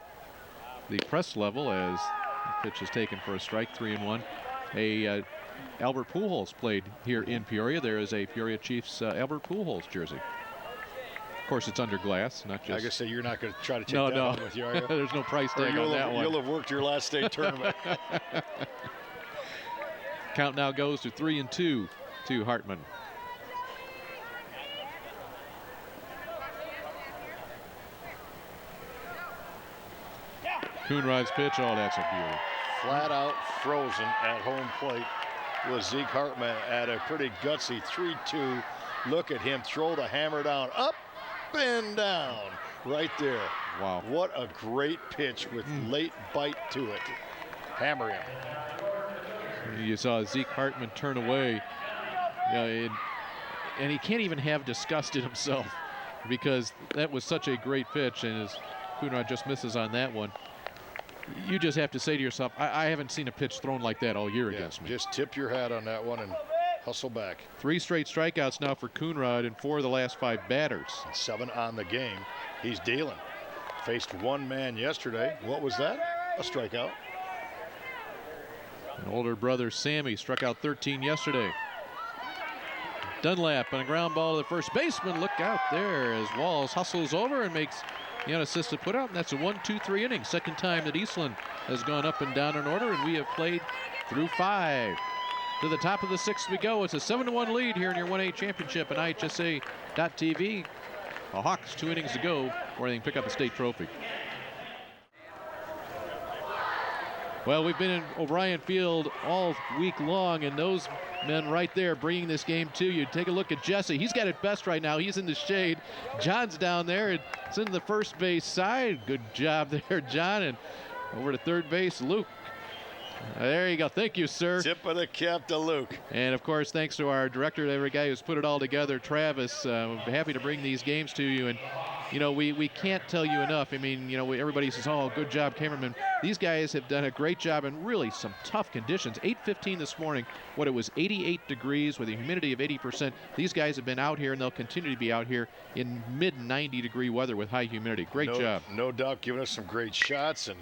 press level, as the pitch is taken for a strike, 3-1, Albert Pujols played here in Peoria. There is a Peoria Chiefs Albert Pujols jersey. Of course, it's under glass, not just. I guess you're not going to try to take that one with you, are you? There's no price tag on that one. You'll have worked your last state tournament. Count now goes to 3-2 to Hartman. Coonrod's pitch, oh, that's a beauty. Flat out frozen at home plate was Zeke Hartman at a pretty gutsy 3-2. Look at him throw the hammer down, up and down, right there. Wow. What a great pitch with late bite to it. Hammer him. You saw Zeke Hartman turn away, and he can't even have disgust in himself because that was such a great pitch, and as Coonrod just misses on that one, you just have to say to yourself, I haven't seen a pitch thrown like that all year against me. Just tip your hat on that one and hustle back. 3 straight strikeouts now for Coonrod and 4 of the last 5 batters. 7 on the game. He's dealing. Faced one man yesterday. What was that? A strikeout. An older brother, Sammy, struck out 13 yesterday. Dunlap on a ground ball to the first baseman. Look out there as Walls hustles over and makes the unassisted put out, and that's a 1-2-3 inning. Second time that Eastland has gone up and down in order, and we have played through 5. To the top of the 6th we go. It's a 7-1 lead here in your 1A championship on IHSA.TV. The Hawks 2 innings to go where they can pick up a state trophy. Well, we've been in O'Brien Field all week long, and those men right there bringing this game to you. Take a look at Jesse. He's got it best right now. He's in the shade. John's down there. It's in the first base side. Good job there, John. And over to third base, Luke. There you go. Thank you, sir. Tip of the cap to Luke. And, of course, thanks to our director, every guy who's put it all together, Travis. We're happy to bring these games to you. And, you know, we can't tell you enough. I mean, you know, everybody says, oh, good job, cameraman. These guys have done a great job in really some tough conditions. 8:15 this morning, it was 88 degrees with a humidity of 80%. These guys have been out here, and they'll continue to be out here in mid-90-degree weather with high humidity. Great job. No doubt giving us some great shots and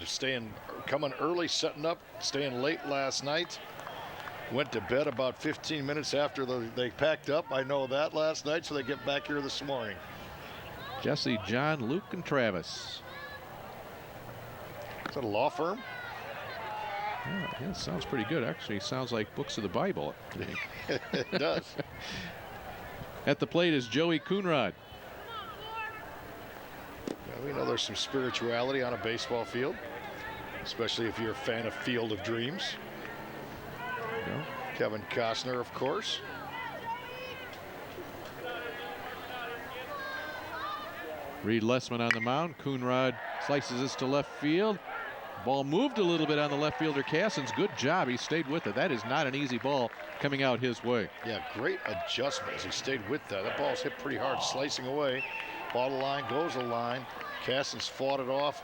coming early, setting up, staying late last night. Went to bed about 15 minutes after they packed up. I know that last night, so they get back here this morning. Jesse, John, Luke, and Travis. Is that a law firm? Yeah, it sounds pretty good. Actually, sounds like books of the Bible. It does. At the plate is Joey Coonrod. Yeah, we know there's some spirituality on a baseball field, especially if you're a fan of Field of Dreams. Yeah. Kevin Costner, of course. Reed Lessman on the mound. Coonrod slices this to left field. Ball moved a little bit on the left fielder Cassins. Good job. He stayed with it. That is not an easy ball coming out his way. Yeah, great adjustment as he stayed with that. That ball's hit pretty hard, slicing away. Ball to line, goes to line. Cassins fought it off.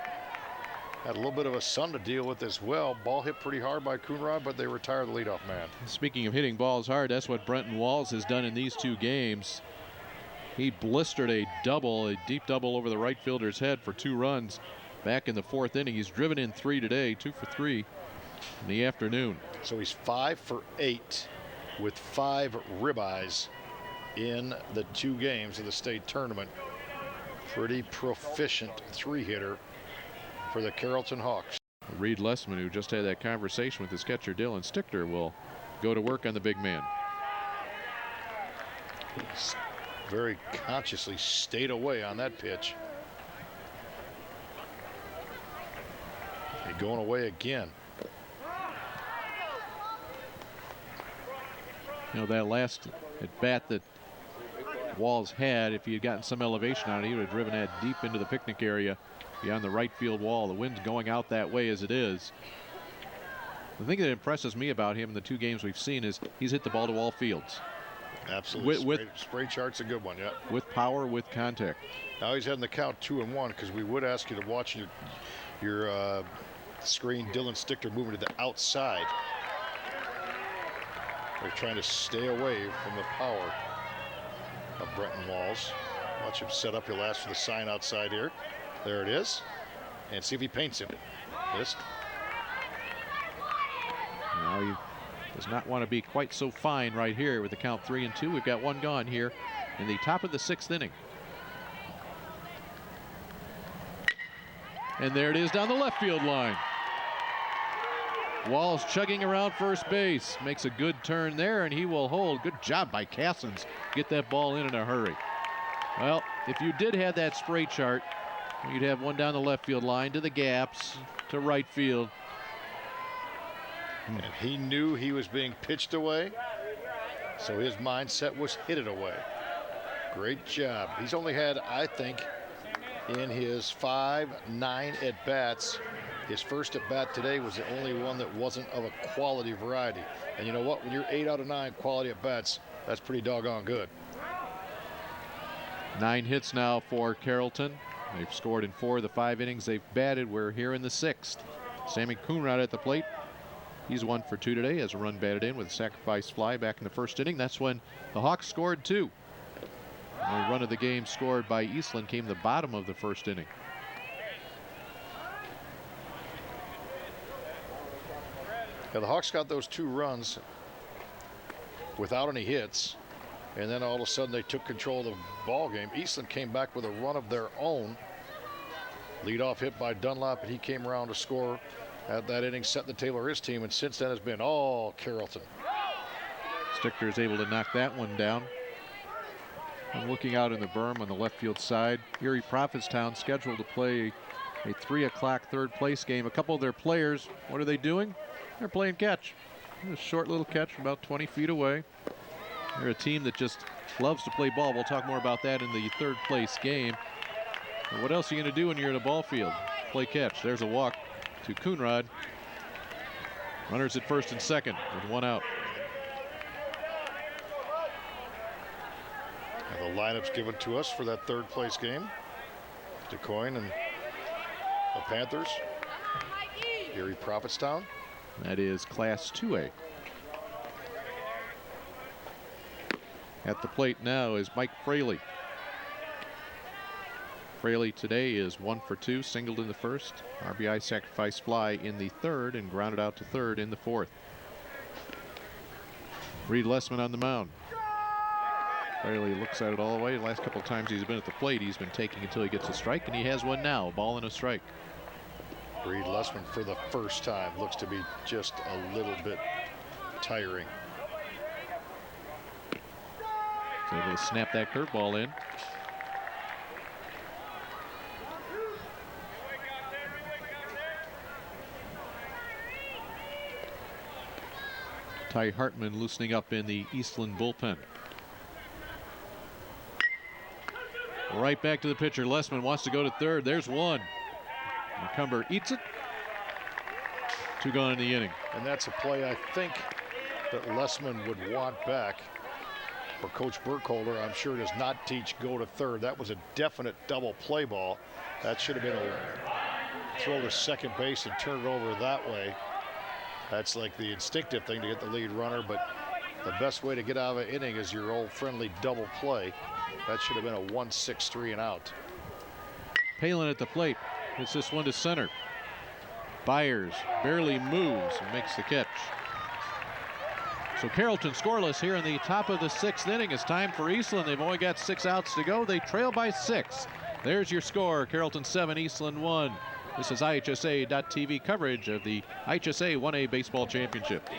Had a little bit of a sun to deal with as well. Ball hit pretty hard by Coonrod, but they retired the leadoff man. Speaking of hitting balls hard, that's what Brenton Walls has done in these 2 games. He blistered a deep double over the right fielder's head for 2 runs back in the 4th inning. He's driven in 3 today, 2 for 3 in the afternoon. So he's 5 for 8 with 5 ribeyes in the 2 games of the state tournament. Pretty proficient 3-hitter for the Carrollton Hawks. Reed Lessman, who just had that conversation with his catcher Dylan Stichter, will go to work on the big man. He's very consciously stayed away on that pitch. And going away again. You know, that last at bat that Walls had, if he had gotten some elevation on it, he would have driven that deep into the picnic area beyond the right field wall. The wind's going out that way as it is. The thing that impresses me about him in the 2 games we've seen is he's hit the ball to all fields. Absolutely. Spray chart's a good one, yeah. With power, with contact. Now he's heading the count 2-1 because we would ask you to watch your screen. Dylan Stichter moving to the outside. They're trying to stay away from the power of Brenton Walls. Watch him set up. He'll ask for the sign outside here. There it is. And see if he paints him. Missed. Now he does not want to be quite so fine right here with the count 3-2. We've got 1 gone here in the top of the 6th inning. And there it is down the left field line. Walls chugging around first base. Makes a good turn there, and he will hold. Good job by Cassins. Get that ball in a hurry. Well, if you did have that spray chart, you'd have one down the left field line to the gaps to right field. And he knew he was being pitched away, so his mindset was hit it away. Great job. He's only had, I think, in his 5-9 at-bats, his first at-bat today was the only one that wasn't of a quality variety. And you know what? When you're 8 out of 9 quality at-bats, that's pretty doggone good. 9 hits now for Carrollton. They've scored in 4 of the 5 innings they've batted. We're here in the 6th. Sammy Coonrod at the plate. He's 1 for 2 today, has a run batted in with a sacrifice fly back in the 1st inning. That's when the Hawks scored 2. And the run of the game scored by Eastland came the bottom of the 1st inning. Yeah, the Hawks got those 2 runs without any hits, and then all of a sudden they took control of the ball game. Eastland came back with a run of their own. Leadoff hit by Dunlap, and he came around to score at that inning, set the table for his team, and since then has been all Carrollton. Stichter is able to knock that one down. I'm looking out in the berm on the left field side. Erie Prophetstown scheduled to play a 3 o'clock third place game. A couple of their players, what are they doing? They're playing catch. A short little catch from about 20 feet away. They're a team that just loves to play ball. We'll talk more about that in the third place game. But what else are you going to do when you're in a ball field? Play catch. There's a walk to Coonrod. Runners at first and second with 1 out. And the lineup's given to us for that third place game. DeCoyne and the Panthers. Erie Prophetstown. That is Class 2A. At the plate now is Mike Fraley. Fraley today is 1 for 2, singled in the 1st, RBI sacrifice fly in the 3rd, and grounded out to 3rd in the 4th. Reed Lessman on the mound. Fraley looks at it all the way. The last couple of times he's been at the plate, he's been taking until he gets a strike, and he has one now, a ball and a strike. Reed Lessman for the first time looks to be just a little bit tiring. He's able to snap that curveball in. Ty Hartman loosening up in the Eastland bullpen. Right back to the pitcher. Lessman wants to go to 3rd. There's one. McCumber eats it. 2 gone in the inning. And that's a play I think that Lessman would want back. For Coach Burkholder, I'm sure does not teach go to third. That was a definite double play ball. That should have been a throw to second base and turn it over that way. That's like the instinctive thing to get the lead runner, but the best way to get out of an inning is your old friendly double play. That should have been a 1-6-3 and out. Palin at the plate. Hits this one to center. Byers barely moves and makes the catch. So Carrollton scoreless here in the top of the 6th inning. It's time for Eastland. They've only got 6 outs to go. They trail by 6. There's your score. Carrollton 7, Eastland 1. This is IHSA.TV coverage of the IHSA 1A Baseball Championship.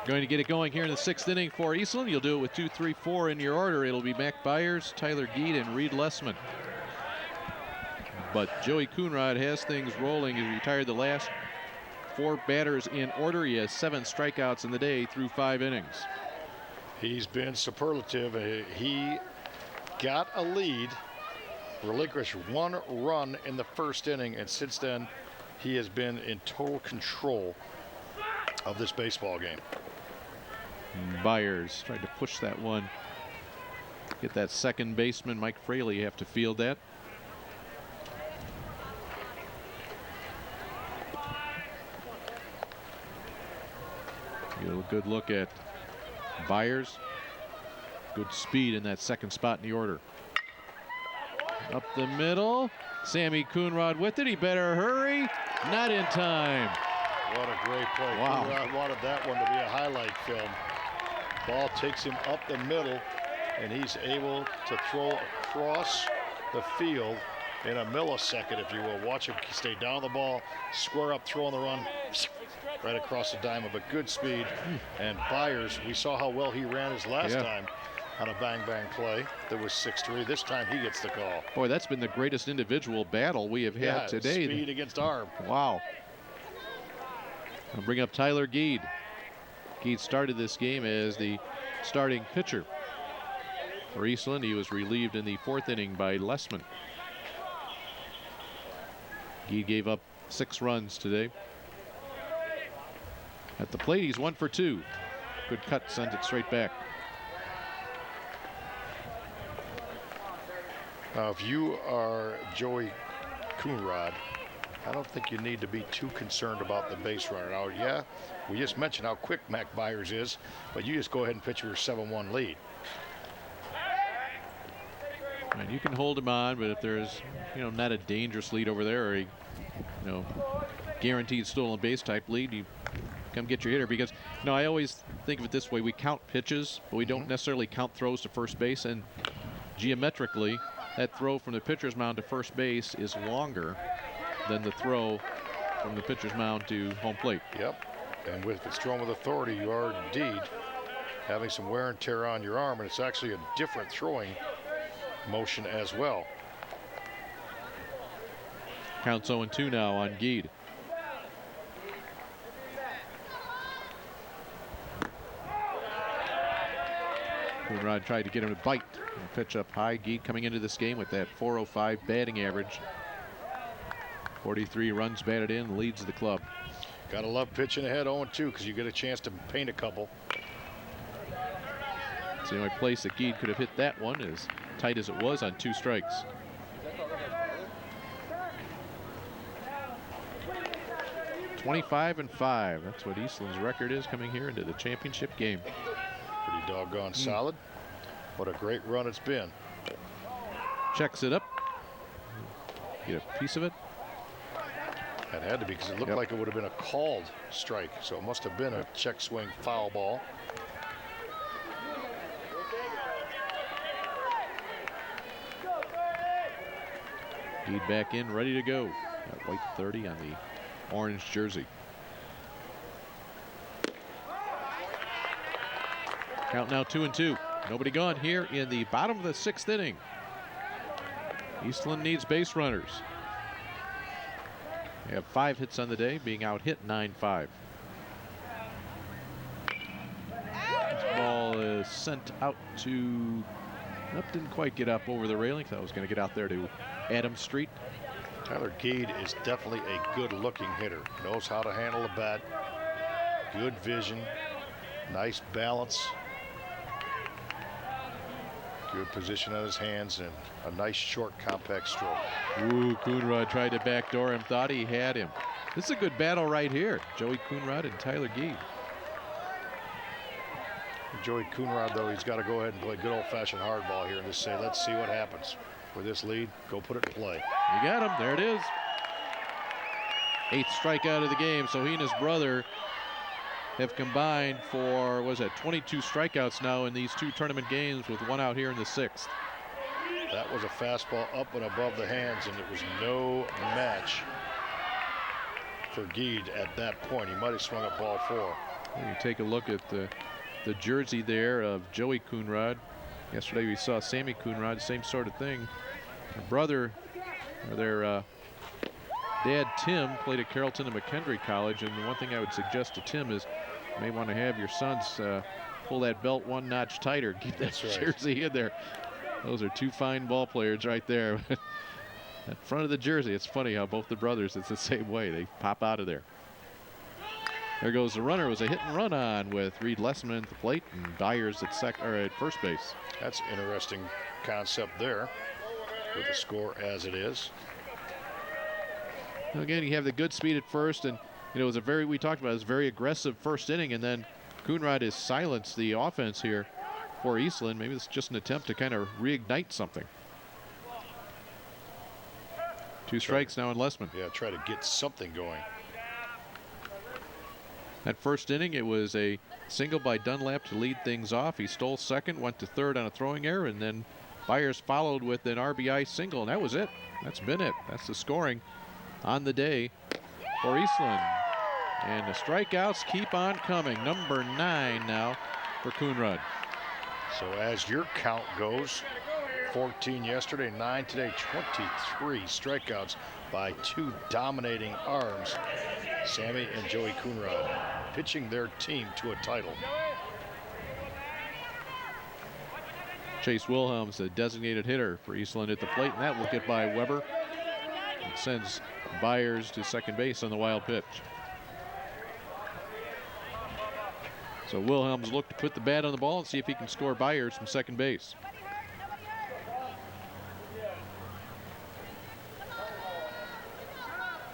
Going to get it going here in the 6th inning for Eastland. You'll do it with 2, 3, 4 in your order. It'll be Mac Byers, Tyler Geed, and Reed Lessman. But Joey Coonrod has things rolling. He retired the last 4 batters in order. He has 7 strikeouts in the day through 5 innings. He's been superlative. He got a lead, relinquished 1 run in the 1st inning, and since then he has been in total control of this baseball game. Byers tried to push that one. Get that second baseman, Mike Fraley, have to field that. Get a good look at Byers. Good speed in that second spot in the order. Up the middle. Sammy Coonrod with it. He better hurry. Not in time. What a great play. Wow. Coonrod wanted that one to be a highlight film. Ball takes him up the middle, and he's able to throw across the field in a millisecond, if you will. Watch him stay down the ball, square up, throw on the run, right across the diamond, but good speed. And Byers, we saw how well he ran his last time on a bang-bang play that was 6-3. This time he gets the call. Boy, that's been the greatest individual battle we have had today. Speed against arm. Wow. I'll bring up Tyler Geed. Geed started this game as the starting pitcher for Eastland. He was relieved in the 4th inning by Lessman. Geed gave up 6 runs today. At the plate, he's 1 for 2. Good cut, sent it straight back. Now, if you are Joey Coonrod, I don't think you need to be too concerned about the base runner. Now, yeah, we just mentioned how quick Mac Byers is, but you just go ahead and pitch your 7-1 lead. And you can hold him on, but if there's, not a dangerous lead over there, or a, guaranteed stolen base type lead, you come get your hitter. Because, I always think of it this way: we count pitches, but we don't necessarily count throws to first base. And geometrically, that throw from the pitcher's mound to first base is longer than the throw from the pitcher's mound to home plate. Yep. And if it's thrown with authority, you are indeed having some wear and tear on your arm, and it's actually a different throwing motion as well. Counts 0-2 now on Geed. Coonrod tried to get him to bite and pitch up high. Geed coming into this game with that .405 batting average. 43 runs batted in, leads the club. Gotta love pitching ahead 0-2 because you get a chance to paint a couple. It's the only place that Geed could have hit that one, as tight as it was on 2 strikes. .25-5. That's what Eastland's record is coming here into the championship game. Pretty doggone solid. What a great run it's been. Checks it up. Get a piece of it. That had to be, because it looked like it would have been a called strike, so it must have been a check swing foul ball. Geed back in, ready to go. That white 30 on the orange jersey. Count now 2-2. Nobody gone here in the bottom of the 6th inning. Eastland needs base runners. They have 5 hits on the day, being out hit 9-5. This ball is sent out to, nope, didn't quite get up over the railing. Thought it was going to get out there to Adams Street. Tyler Gade is definitely a good-looking hitter. Knows how to handle the bat. Good vision. Nice balance. Good position on his hands and a nice short compact stroke. Ooh, Coonrod tried to backdoor him, thought he had him. This is a good battle right here. Joey Coonrod and Tyler Gade. Joey Coonrod, though, he's got to go ahead and play good old-fashioned hardball here and just say, let's see what happens. With this lead, go put it in play. You got him. There it is. 8th strikeout of the game. So he and his brother have combined for, what is that, 22 strikeouts now in these 2 tournament games with 1 out here in the 6th. That was a fastball up and above the hands, and it was no match for Gade at that point. He might have swung at ball 4. You take a look at the jersey there of Joey Coonrod. Yesterday we saw Sammy Coonrod, same sort of thing. Their brother, or their dad Tim, played at Carrollton and McKendree College, and the one thing I would suggest to Tim is you may want to have your sons pull that belt 1 notch tighter, keep that jersey in there. Those are 2 fine ball players right there. At front of the jersey, it's funny how both the brothers, it's the same way. They pop out of there. There goes the runner. It was a hit and run on with Reed Lessman at the plate and Byers at first base. That's interesting concept there with the score as it is. Again, you have the good speed at first, and it was we talked about it was a very aggressive first inning, and then Coonrod has silenced the offense here for Eastland. Maybe it's just an attempt to kind of reignite something. 2 strikes now on Lessman. Yeah, try to get something going. That first inning, it was a single by Dunlap to lead things off. He stole second, went to third on a throwing error, and then Byers followed with an RBI single, and that was it. That's been it. That's the scoring on the day for Eastland. And the strikeouts keep on coming. Number 9 now for Coonrod. So as your count goes, 14 yesterday, 9 today, 23 strikeouts by 2 dominating arms. Sammy and Joey Coonrod pitching their team to a title. Chase Wilhelms, the designated hitter for Eastland at the plate, and that will get by Weber. It sends Byers to second base on the wild pitch. So Wilhelms look to put the bat on the ball and see if he can score Byers from second base.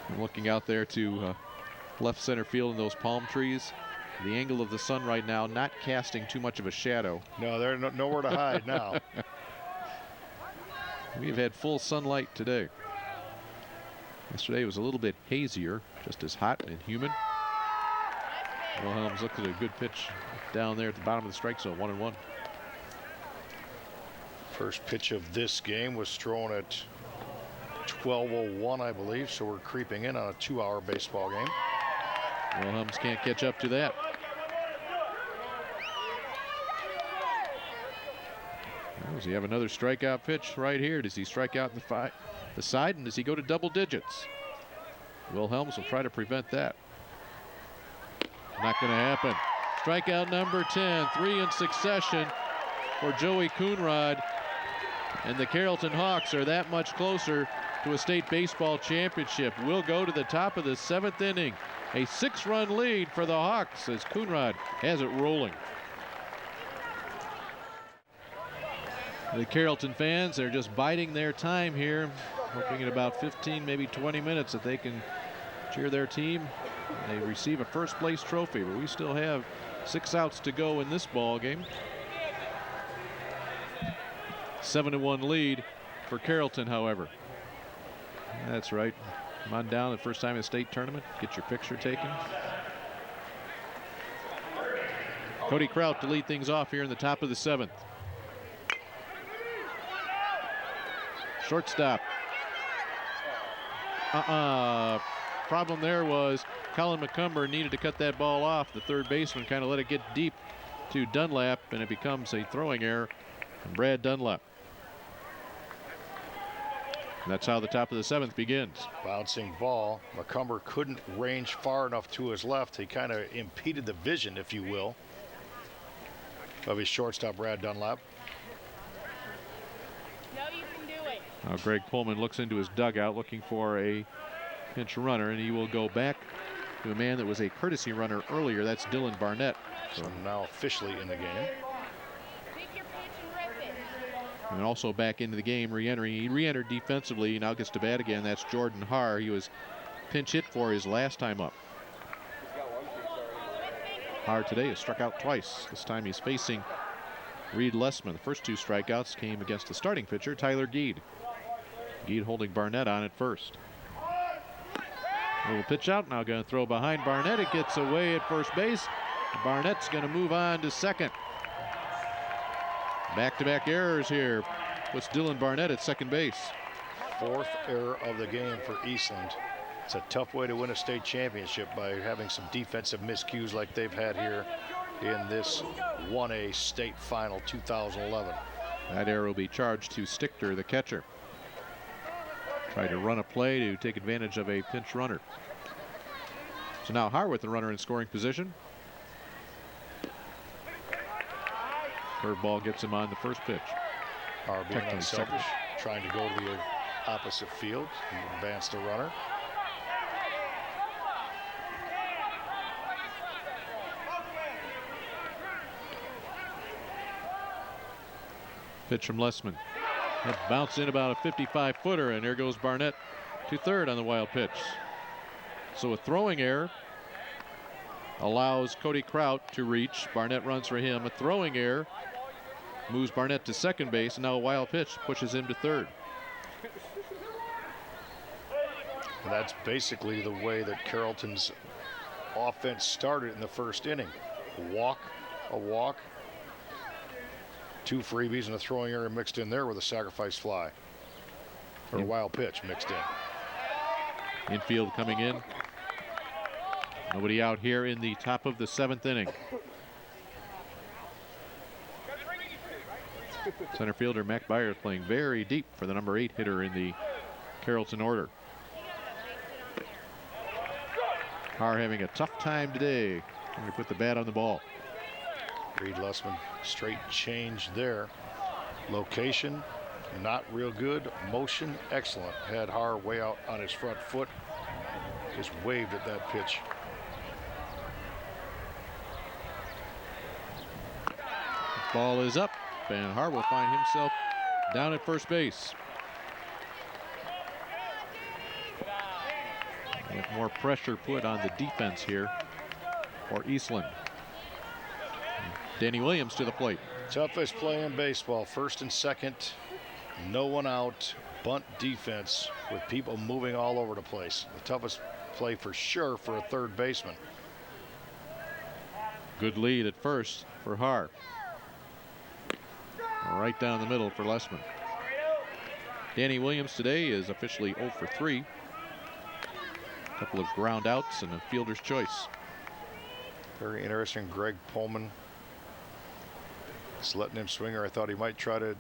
And looking out there to left center field in those palm trees. The angle of the sun right now not casting too much of a shadow. No, they're nowhere to hide now. We've had full sunlight today. Yesterday was a little bit hazier, just as hot and humid. Wilhelms looked at a good pitch down there at the bottom of the strike zone, 1-1. First pitch of this game was thrown at 12:01, I believe, so we're creeping in on a 2-hour baseball game. Wilhelms can't catch up to that. Well, does he have another strikeout pitch right here? Does he strike out in the side, and does he go to double digits? Wilhelms will try to prevent that. Not going to happen. Strikeout number 10, 3 in succession for Joey Coonrod. And the Carrollton Hawks are that much closer to a state baseball championship. We'll go to the top of the 7th inning. A 6-run lead for the Hawks as Coonrod has it rolling. The Carrollton fans, they're just biding their time here, hoping in about 15, maybe 20 minutes that they can cheer their team. They receive a first place trophy, but we still have 6 outs to go in this ball game. 7-1 lead for Carrollton, however. That's right. Come on down, the first time in the state tournament. Get your picture taken. Cody Kraut to lead things off here in the top of the 7th. Shortstop. Problem there was Colin McCumber needed to cut that ball off. The third baseman kind of let it get deep to Dunlap, and it becomes a throwing error from Brad Dunlap. And that's how the top of the 7th begins. Bouncing ball. McCumber couldn't range far enough to his left. He kind of impeded the vision, if you will, of his shortstop, Brad Dunlap. know you can do it. Now Greg Pullman looks into his dugout looking for a pinch runner, and he will go back to a man that was a courtesy runner earlier. That's Dylan Barnett. So now officially in the game. Pick your pitch and rip it. And also back into the game, re-entering. He re-entered defensively, now gets to bat again. That's Jordan Haar. He was pinch hit for his last time up. Haar today has struck out twice. This time he's facing Reed Lessman. The first two strikeouts came against the starting pitcher, Tyler Geed. Geed holding Barnett on at first. Little pitch out, now going to throw behind Barnett. It gets away at first base. Barnett's going to move on to second. Back-to-back errors here. Puts Dylan Barnett at second base. Fourth error of the game for Eastland. It's a tough way to win a state championship, by having some defensive miscues like they've had here in this 1A state final 2011. That error will be charged to Stichter, the catcher. Tried to run a play to take advantage of a pinch runner. So now Haar with the runner in scoring position. Curveball gets him on the first pitch. Haar being Technically unselfish, trying to go to the opposite field and advance the runner. Pitch from Lessman. That bounced in about a 55-footer, and there goes Barnett to third on the wild pitch. So a throwing error allows Cody Kraut to reach. Barnett runs for him. A throwing error moves Barnett to second base, and now a wild pitch pushes him to third. And that's basically the way that Carrollton's offense started in the first inning. A walk, two freebies, and a throwing error mixed in there with a sacrifice fly. Or a wild pitch mixed in. Infield coming in. Nobody out here in the top of the seventh inning. Center fielder Mac Byers playing very deep for the number 8 hitter in the Carrollton order. Haar having a tough time today when we put the bat on the ball. Reed Lessman, straight change there. Location, not real good. Motion, excellent. Had Haar way out on his front foot. Just waved at that pitch. Ball is up, and Haar will find himself down at first base. With more pressure put on the defense here for Eastland. Danny Williams to the plate. Toughest play in baseball. First and second, no one out, bunt defense with people moving all over the place. The toughest play for sure for a third baseman. Good lead at first for Haar. Right down the middle for Lessman. Danny Williams today is officially 0 for 3. A couple of ground outs and a fielder's choice. Very interesting. Greg Pullman just letting him swing, or I thought he might try to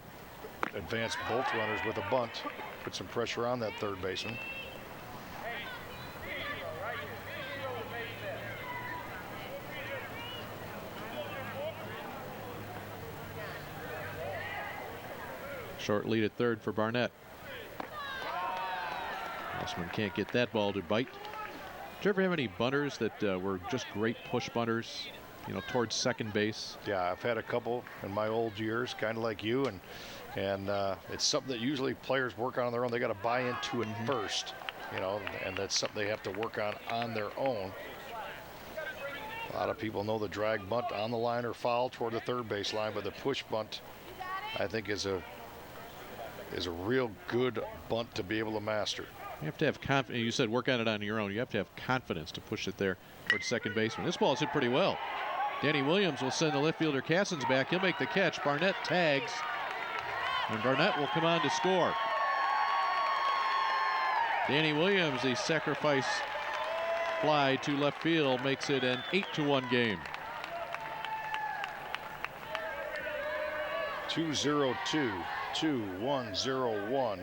advance both runners with a bunt, put some pressure on that third baseman. Short lead at third for Barnett. Lessman can't get that ball to bite. Did you ever have any bunters that were just great push bunters, you know, towards second base? Yeah, I've had a couple in my old years, kind of like you, and it's something that usually players work on their own. They got to buy into it first, you know, and that's something they have to work on their own. A lot of people know the drag bunt on the line or foul toward the third base line, but the push bunt, I think, is a real good bunt to be able to master. You have to have confidence. You said work on it on your own. You have to have confidence to push it there towards second baseman. This ball's hit pretty well. Danny Williams will send the left fielder Cassins back. He'll make the catch. Barnett tags, and Barnett will come on to score. Danny Williams, the sacrifice fly to left field, makes it an 8-1 game. 2-0-2, 2-1-0-1.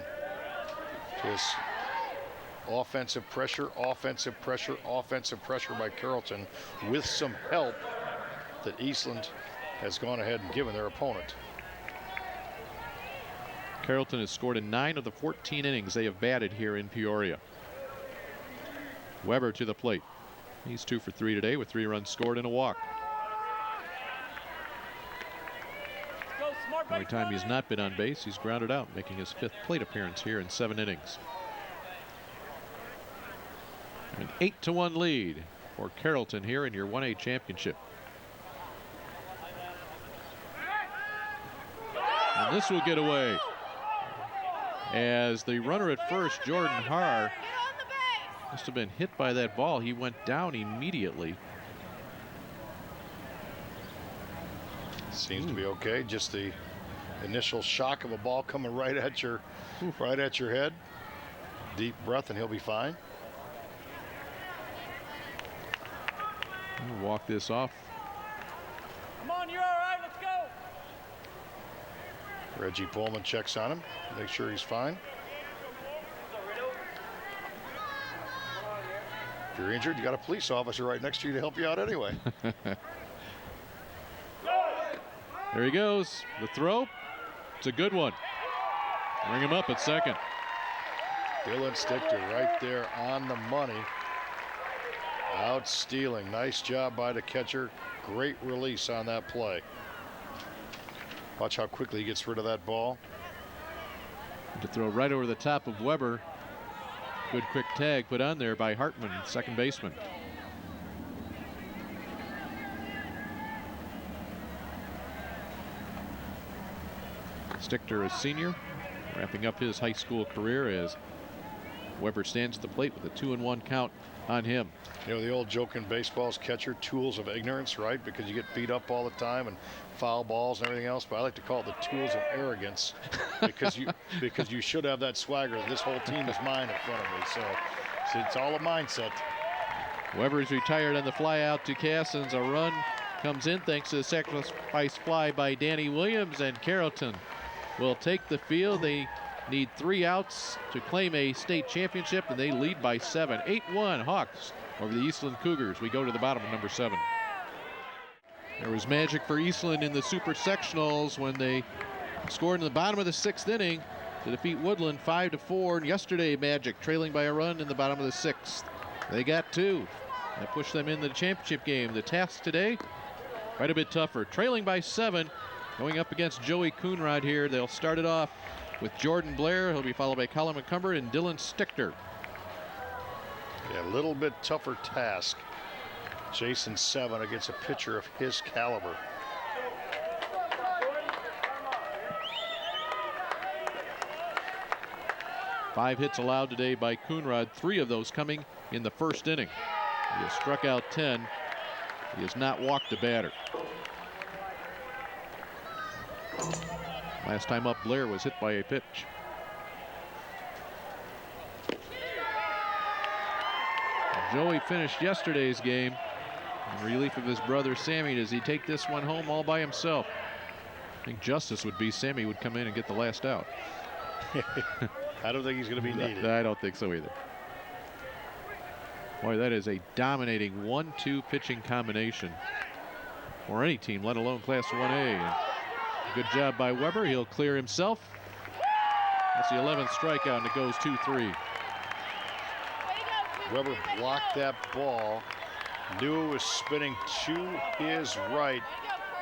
Just offensive pressure by Carrollton with some help that Eastland has gone ahead and given their opponent. Carrollton has scored in 9 of the 14 innings they have batted here in Peoria. Weber to the plate. He's 2 for 3 today with 3 runs scored and a walk. Every time he's not been on base, he's grounded out, making his 5th plate appearance here in 7 innings. An 8-1 lead for Carrollton here in your 1A championship. And this will get away, as the runner at first, Jordan Haar, must have been hit by that ball. He went down immediately. Seems to be okay. Just the initial shock of a ball coming right at your head. Deep breath and he'll be fine. We'll walk this off. Come on, you're all right. Let's go. Reggie Pullman checks on him, make sure he's fine. If you're injured, you got a police officer right next to you to help you out anyway. There he goes. The throw. It's a good one. Bring him up at second. Dylan Stichter right there on the money. Out stealing. Nice job by the catcher. Great release on that play. Watch how quickly he gets rid of that ball. To throw right over the top of Weber. Good quick tag put on there by Hartman, second baseman. Stichter is senior, wrapping up his high school career as Weber stands at the plate with a 2-1 count on him. You know, the old joke in baseball is catcher tools of ignorance, right? Because you get beat up all the time and foul balls and everything else. But I like to call it the tools of arrogance, because you should have that swagger. This whole team is mine in front of me. So it's all a mindset. Weber is retired on the fly out to Cassins. A run comes in thanks to the sacrifice fly by Danny Williams, and Carrollton will take the field. They need 3 outs to claim a state championship, and they lead by 7. 8-1 Hawks over the Eastland Cougars. We go to the bottom of number 7. There was magic for Eastland in the super sectionals when they scored in the bottom of the 6th inning to defeat Woodland 5-4. And yesterday, magic trailing by a run in the bottom of the 6th. They got 2. That pushed them in the championship game. The task today, quite a bit tougher. Trailing by 7, going up against Joey Coonrod here. They'll start it off with Jordan Blair. He'll be followed by Colin McCumber and Dylan Stichter. Yeah, a little bit tougher task. Jason 7 against a pitcher of his caliber. Five hits allowed today by Coonrod, 3 of those coming in the 1st inning. He has struck out 10. He has not walked a batter. Last time up, Blair was hit by a pitch. Joey finished yesterday's game in relief of his brother Sammy. Does he take this one home all by himself? I think justice would be Sammy would come in and get the last out. I don't think he's going to be needed. I don't think so either. Boy, that is a dominating 1-2 pitching combination for any team, let alone Class 1A. And good job by Weber. He'll clear himself. That's the 11th strikeout, and it goes 2-3. Weber blocked that ball, knew it was spinning to his right,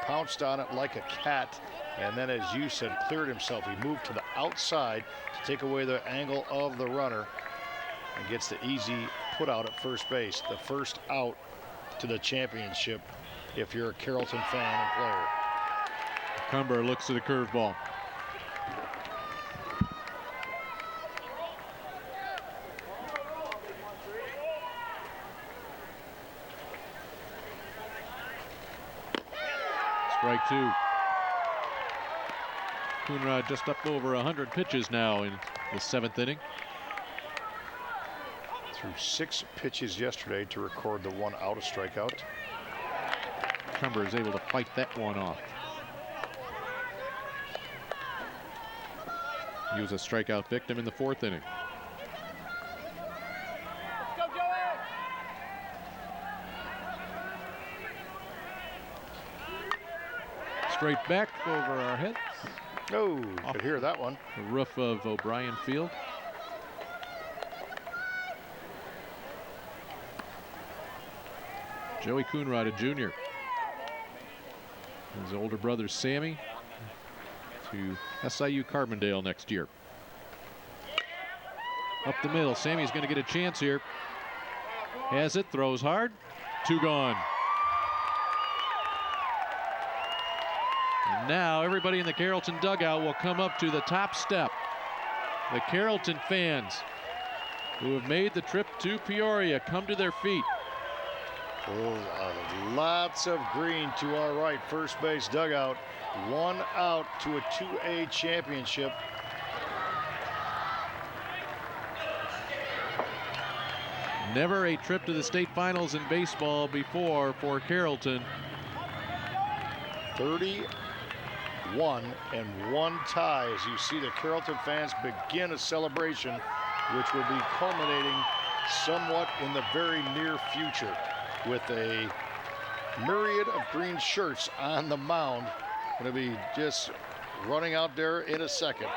pounced on it like a cat, and then, as you said, cleared himself. He moved to the outside to take away the angle of the runner and gets the easy put out at first base. The first out to the championship if you're a Carrollton fan and player. Cumber looks at a curveball. Strike 2. Coonrod just up over 100 pitches now in the 7th inning. Threw 6 pitches yesterday to record the 1 out of strikeout. Cumber is able to fight that one off. He was a strikeout victim in the 4th inning. Let's go, Joey! Straight back over our heads. Oh, could hear that one. The roof of O'Brien Field. Joey Coonrod, a junior. His older brother Sammy to SIU Carbondale next year. Up the middle, Sammy's going to get a chance here. Has it, throws hard, 2 gone. And now everybody in the Carrollton dugout will come up to the top step. The Carrollton fans who have made the trip to Peoria come to their feet. Oh, lots of green to our right, first base dugout. 1 out to a 2A championship. Never a trip to the state finals in baseball before for Carrollton. 31-1 tie as you see the Carrollton fans begin a celebration which will be culminating somewhat in the very near future with a myriad of green shirts on the mound. Going to be just running out there in a second.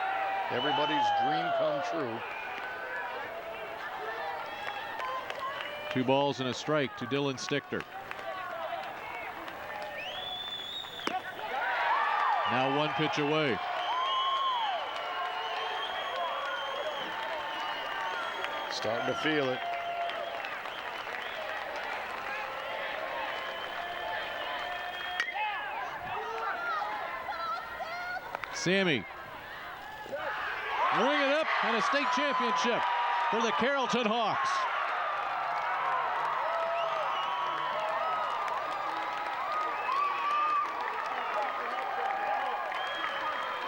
Everybody's dream come true. 2 balls and a strike to Dylan Stichter. Now 1 pitch away. Starting to feel it. Sammy. Ring it up and a state championship for the Carrollton Hawks.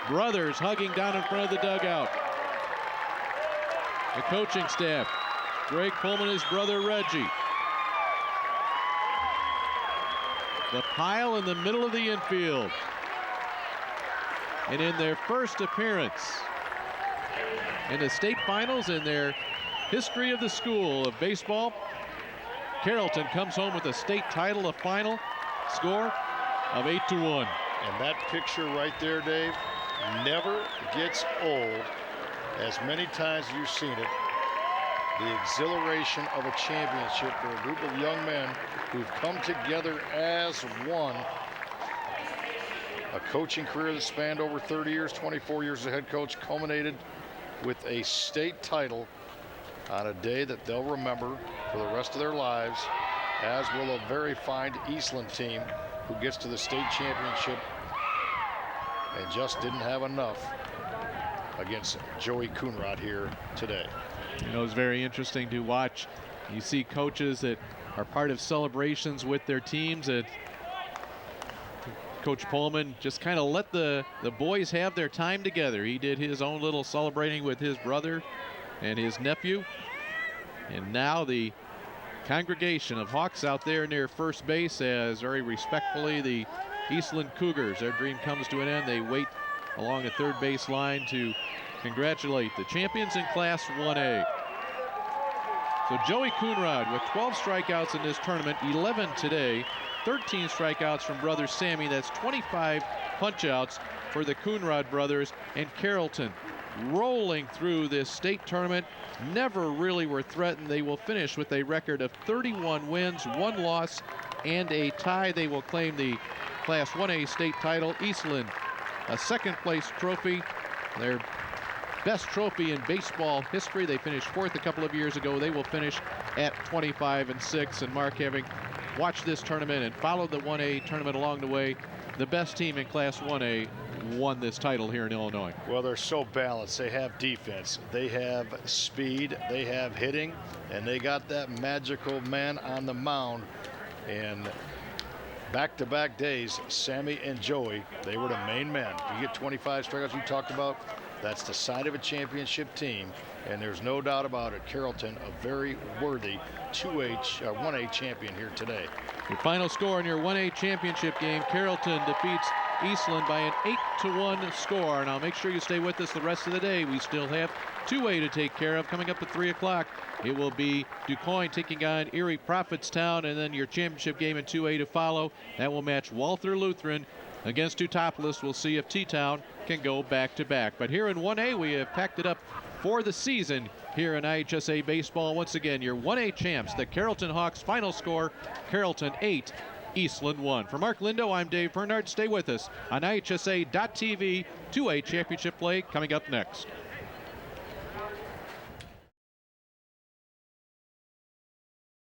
Brothers hugging down in front of the dugout. The coaching staff, Greg Pullman, his brother Reggie. The pile in the middle of the infield. And in their first appearance in the state finals in their history of the school of baseball, Carrollton comes home with a state title, a final score of 8-1. And that picture right there, Dave, never gets old. As many times as you've seen it, the exhilaration of a championship for a group of young men who've come together as one. A coaching career that spanned over 30 years, 24 years as a head coach, culminated with a state title on a day that they'll remember for the rest of their lives, as will a very fine Eastland team who gets to the state championship and just didn't have enough against Joey Coonrod here today. You know, it's very interesting to watch. You see coaches that are part of celebrations with their teams, and Coach Pullman just kind of let the boys have their time together. He did his own little celebrating with his brother and his nephew. And now the congregation of Hawks out there near first base as very respectfully the Eastland Cougars, their dream comes to an end. They wait along the third base line to congratulate the champions in Class 1A. So Joey Coonrod with 12 strikeouts in this tournament, 11 today, 13 strikeouts from brother Sammy. That's 25 punch-outs for the Coonrod brothers. And Carrollton rolling through this state tournament, never really were threatened. They will finish with a record of 31 wins, 1 loss, and a tie. They will claim the Class 1A state title. Eastland, a second-place trophy, their best trophy in baseball history. They finished 4th a couple of years ago. They will finish at 25-6. And Mark, having watched this tournament and followed the 1A tournament along the way, the best team in Class 1A won this title here in Illinois. Well, they're so balanced. They have defense, they have speed, they have hitting, and they got that magical man on the mound. And back-to-back days, Sammy and Joey, they were the main men. You get 25 strikeouts you talked about, that's the sign of a championship team. And there's no doubt about it, Carrollton, a very worthy 1A champion here today. Your final score in your 1A championship game, Carrollton defeats Eastland by an 8-1 score. Now make sure you stay with us the rest of the day. We still have 2A to take care of coming up at 3 o'clock. It will be DuQuoin taking on Erie Prophetstown, and then your championship game in 2A to follow. That will match Walther Lutheran against Teutopolis. We'll see if T-Town can go back-to-back. But here in 1A, we have packed it up for the season here in IHSA baseball. Once again, your 1A champs, the Carrollton Hawks. Final score, Carrollton 8, Eastland 1. For Mark Lindo, I'm Dave Bernhardt. Stay with us on IHSA.TV. 2A championship play coming up next.